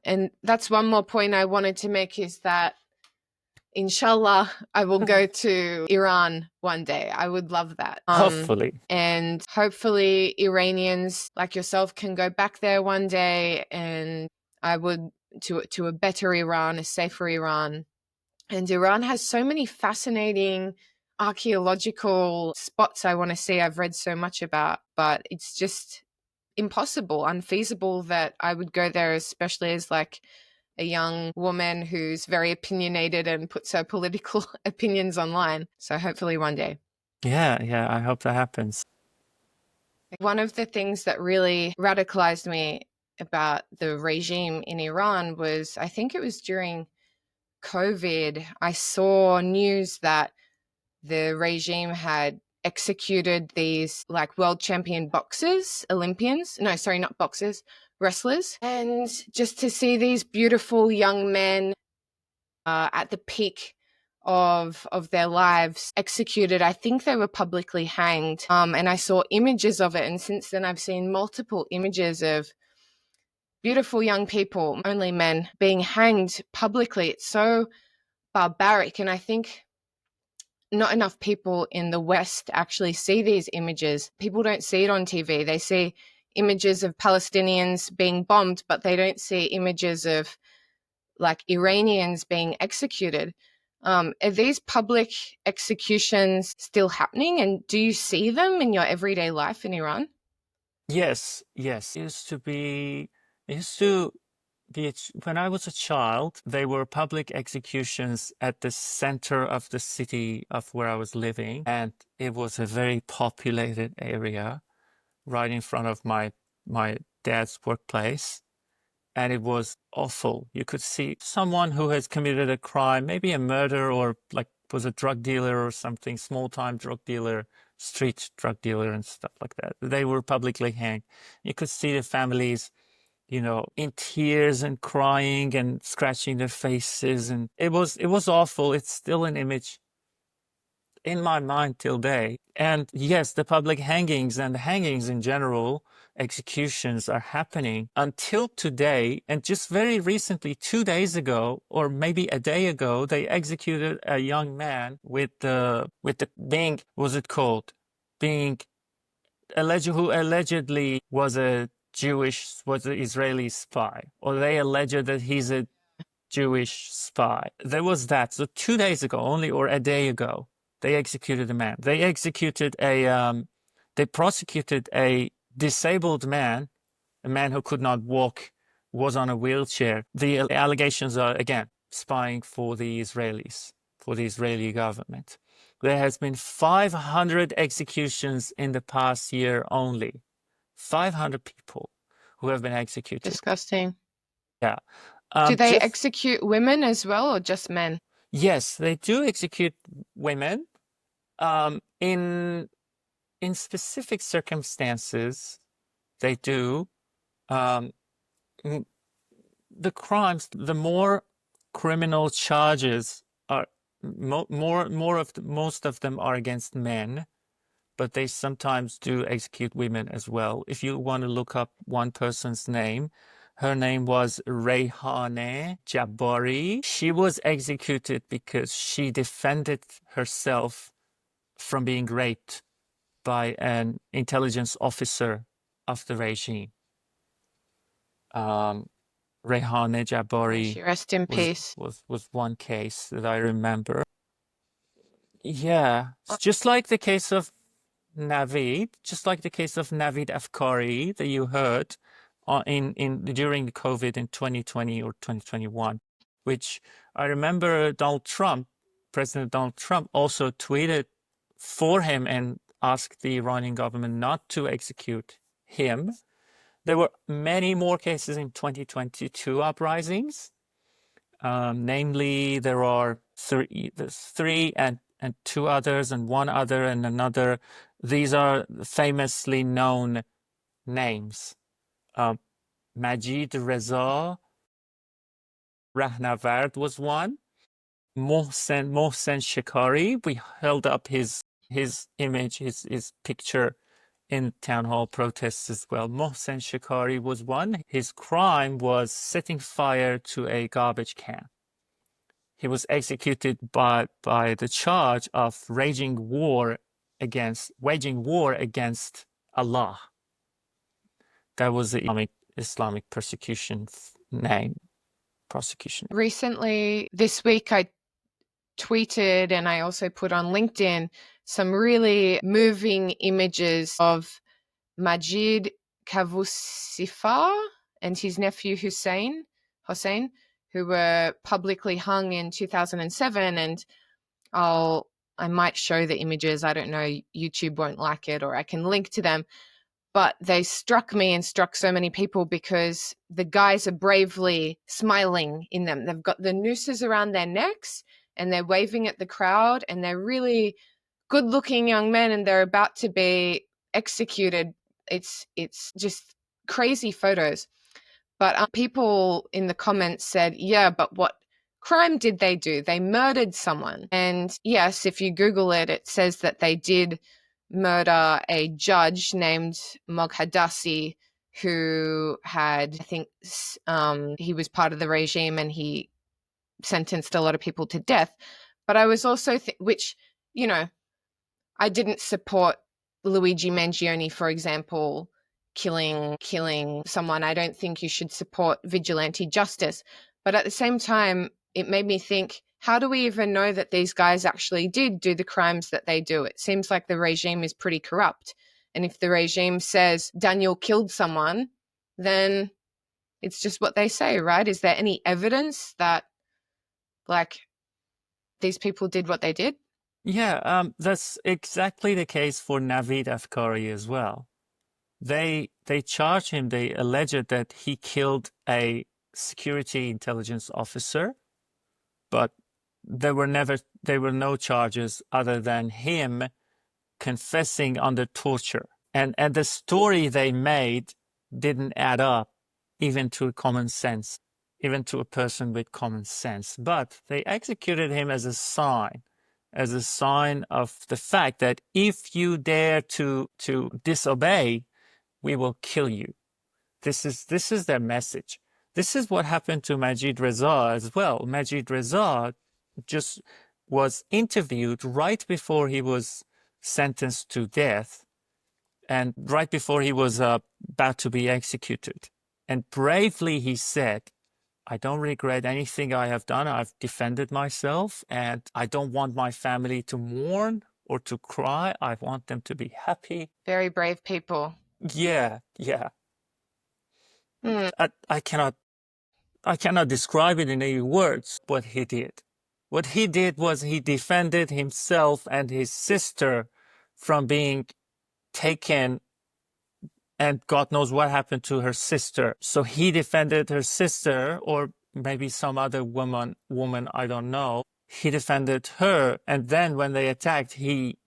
And that's one more point I wanted to make, is that inshallah, I will go to Iran one day. I would love that. Hopefully. And hopefully Iranians like yourself can go back there one day, and I would to a better Iran, a safer Iran. And Iran has so many fascinating archaeological spots I want to see. I've read so much about, but it's just impossible, unfeasible that I would go there, especially as like a young woman who's very opinionated and puts her political opinions online. So hopefully one day. Yeah, I hope that happens. One of the things that really radicalized me about the regime in Iran was, I think it was during COVID, I saw news that the regime had executed these like world champion wrestlers. And just to see these beautiful young men at the peak of their lives executed, I think they were publicly hanged. And I saw images of it. And since then I've seen multiple images of beautiful young people, only men, being hanged publicly. It's so barbaric. And I think not enough people in the West actually see these images. People don't see it on TV. They see images of Palestinians being bombed, but they don't see images of like Iranians being executed. Are these public executions still happening? And do you see them in your everyday life in Iran? Yes, yes. It used to be, when I was a child, they were public executions at the center of the city of where I was living. And it was a very populated area right in front of my dad's workplace. And it was awful. You could see someone who has committed a crime, maybe a murder or like was a drug dealer or something, small-time drug dealer, street drug dealer and stuff like that. They were publicly hanged. You could see the families, in tears and crying and scratching their faces. And it was awful. It's still an image in my mind till day. And yes, the public hangings and hangings in general, executions are happening until today. And just very recently, 2 days ago, or maybe a day ago, they executed a young man with the being, what's it called? Being who allegedly was an Israeli spy, or they alleged that he's a Jewish spy. There was that. So 2 days ago only, or a day ago, they executed a man. They prosecuted a disabled man, a man who could not walk, was on a wheelchair. The allegations are, again, spying for the Israelis, for the Israeli government. There has been 500 executions in the past year only. 500 people who have been executed. Disgusting. Yeah. Do they execute women as well, or just men? Yes, they do execute women. In specific circumstances, they do. The crimes, the more criminal charges are, most of them are against men, but they sometimes do execute women as well. If you want to look up one person's name, her name was Rayhaneh Jabbari. She was executed because she defended herself from being raped by an intelligence officer of the regime. Rayhaneh Jabbari Rest in peace. was one case that I remember. Yeah, it's just like the case of Navid Afkari that you heard during the COVID in 2020 or 2021, which I remember President Donald Trump also tweeted for him and asked the Iranian government not to execute him. There were many more cases in 2022 uprisings. Namely, there are three and two others and one other and another. These are famously known names. Majid Reza Rahnavard was one. Mohsen Shikari, we held up his image, his picture in town hall protests as well. Mohsen Shikari was one. His crime was setting fire to a garbage can. He was executed by the charge of waging war against Allah. That was the Islamic prosecution. Recently, this week, I tweeted and I also put on LinkedIn some really moving images of Majid Kavusifar and his nephew Hussein, who were publicly hung in 2007. And I might show the images. I don't know, YouTube won't like it, or I can link to them. But they struck me and struck so many people because the guys are bravely smiling in them. They've got the nooses around their necks and they're waving at the crowd, and they're really good-looking young men, and they're about to be executed. It's just crazy photos. But people in the comments said, yeah, but what crime did they do? They murdered someone. And yes, if you Google it, it says that they did murder a judge named Moghadassi, who had, I think, he was part of the regime, and he sentenced a lot of people to death. But I was also, which, you know, I didn't support Luigi Mangione, for example, killing someone. I don't think you should support vigilante justice. But at the same time, it made me think, how do we even know that these guys actually did do the crimes that they do? It seems like the regime is pretty corrupt. And if the regime says Daniel killed someone, then it's just what they say, right? Is there any evidence that, like, these people did what they did? Yeah, that's exactly the case for Naveed Afkari as well. They charged him, they alleged that he killed a security intelligence officer, but there were no charges other than him confessing under torture. And the story they made didn't add up even to common sense, even to a person with common sense. But they executed him as a sign of the fact that if you dare to disobey, we will kill you. This is their message. This is what happened to Majid Reza as well. Majid Reza just was interviewed right before he was sentenced to death and right before he was about to be executed. And bravely he said, I don't regret anything I have done. I've defended myself and I don't want my family to mourn or to cry. I want them to be happy. Very brave people. Yeah. I cannot describe it in any words what he did. What he did was he defended himself and his sister from being taken, and God knows what happened to her sister. So he defended her sister, or maybe some other woman, I don't know. He defended her, and then when they attacked, he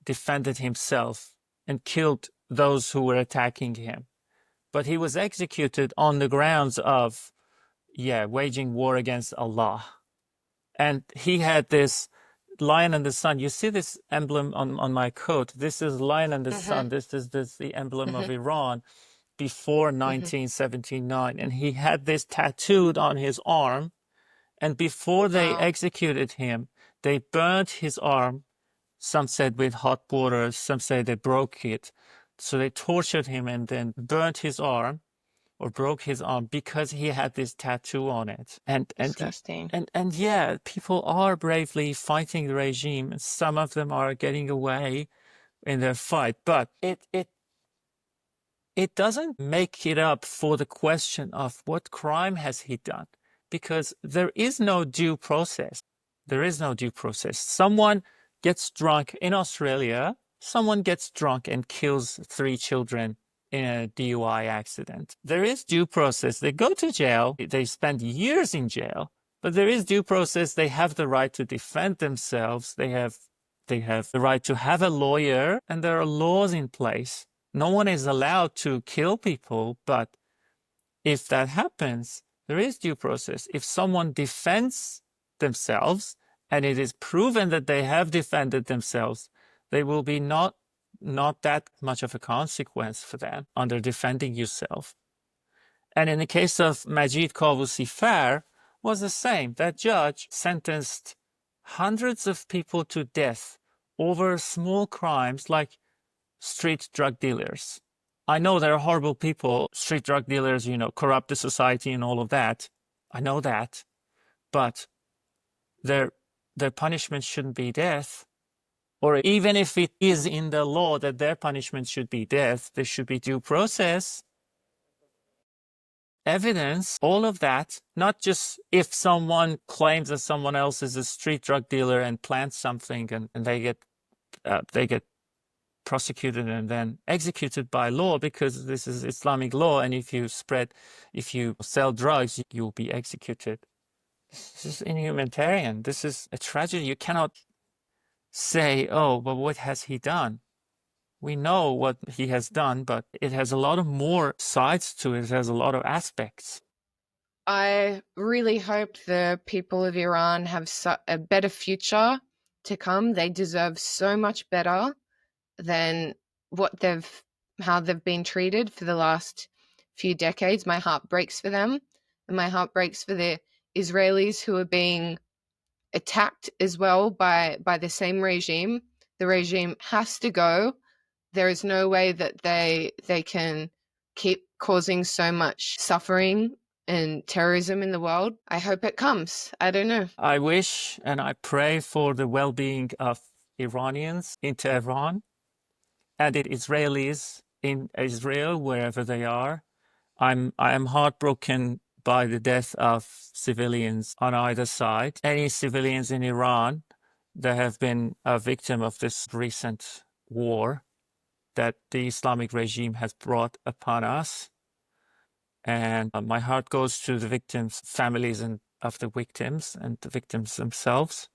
defended himself and killed those who were attacking him. But he was executed on the grounds of, waging war against Allah. And he had this lion and the sun. You see this emblem on my coat? This is lion and the sun. This is the emblem of Iran before 1979. And he had this tattooed on his arm. And before they executed him, they burnt his arm. Some said with hot water, some say they broke it. So they tortured him and then burnt his arm or broke his arm because he had this tattoo on it. Disgusting. And yeah, people are bravely fighting the regime, and some of them are getting away in their fight, but it doesn't make it up for the question of what crime has he done, because there is no due process. There is no due process. Someone gets drunk in Australia, someone gets drunk and kills 3 children in a DUI accident. There is due process. They go to jail. They spend years in jail, but there is due process. They have the right to defend themselves. They have the right to have a lawyer, and there are laws in place. No one is allowed to kill people, but if that happens, there is due process. If someone defends themselves and it is proven that they have defended themselves, they will be not that much of a consequence for them under defending yourself. And in the case of Majid Qavusi Far, was the same. That judge sentenced hundreds of people to death over small crimes like street drug dealers. I know there are horrible people, street drug dealers, corrupt the society and all of that. I know that. But their punishment shouldn't be death. Or even if it is in the law that their punishment should be death, there should be due process, evidence, all of that. Not just if someone claims that someone else is a street drug dealer and plants something and they get prosecuted and then executed by law, because this is Islamic law, and if you sell drugs, you'll be executed. This is inhumanitarian. This is a tragedy. You cannot say, oh, but what has he done? We know what he has done, but it has a lot of more sides to it. It has a lot of aspects. I really hope the people of Iran have a better future to come. They deserve so much better than how they've been treated for the last few decades. My heart breaks for them, and my heart breaks for the Israelis who are being attacked as well by the same regime. The regime has to go. There is no way that they can keep causing so much suffering and terrorism in the world. I hope it comes. I don't know. I wish and I pray for the well-being of Iranians in Tehran and the Israelis in Israel, wherever they are. I am heartbroken by the death of civilians on either side. Any civilians in Iran that have been a victim of this recent war that the Islamic regime has brought upon us. And my heart goes to the victims' families and of the victims and the victims themselves.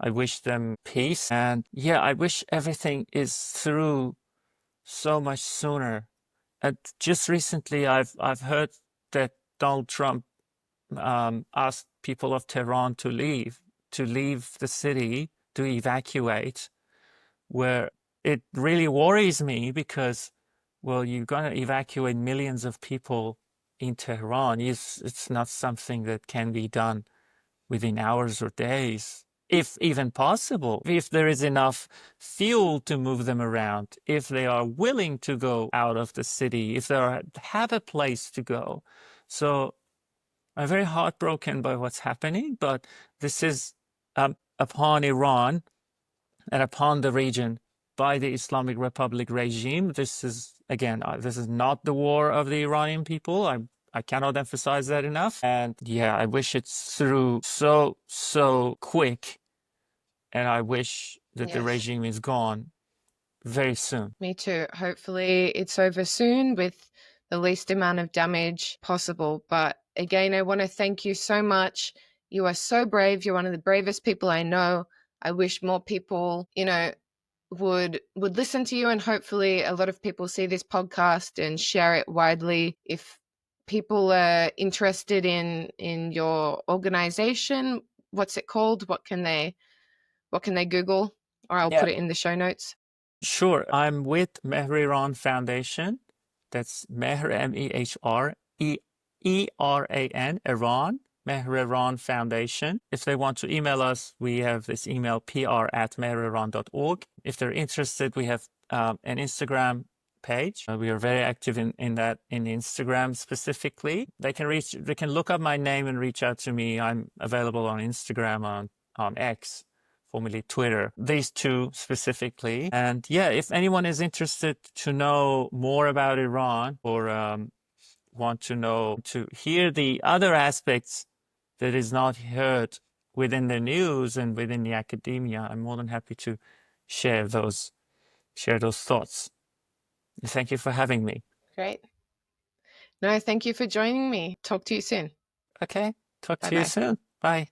I wish them peace. And yeah, I wish everything is through so much sooner. And just recently, I've heard that Donald Trump asked people of Tehran to leave the city, to evacuate, where it really worries me because, well, you're going to evacuate millions of people in Tehran. It's not something that can be done within hours or days, if even possible, if there is enough fuel to move them around, if they are willing to go out of the city, if they have a place to go. So I'm very heartbroken by what's happening, but this is upon Iran and upon the region by the Islamic Republic regime. This is, again, this is not the war of the Iranian people. I cannot emphasize that enough. And yeah, I wish it's through so quick. And I wish that the regime is gone very soon. Me too. Hopefully it's over soon with the least amount of damage possible. But again, I want to thank you so much. You are so brave. You're one of the bravest people I know. I wish more people, would listen to you, and hopefully a lot of people see this podcast and share it widely. If people are interested in your organization, what's it called? What can they Google? Or I'll put it in the show notes. Sure. I'm with Meheran Foundation. That's Meher, Meheran, Iran, Meheran Foundation. If they want to email us, we have this email, pr@meheran.org. If they're interested, we have an Instagram page. We are very active in Instagram specifically. They can look up my name and reach out to me. I'm available on Instagram, on X, formerly Twitter, these two specifically. And yeah, if anyone is interested to know more about Iran or want to hear the other aspects that is not heard within the news and within the academia, I'm more than happy to share those thoughts. Thank you for having me. Great. No, thank you for joining me. Talk to you soon. Okay. Talk to you soon. Bye.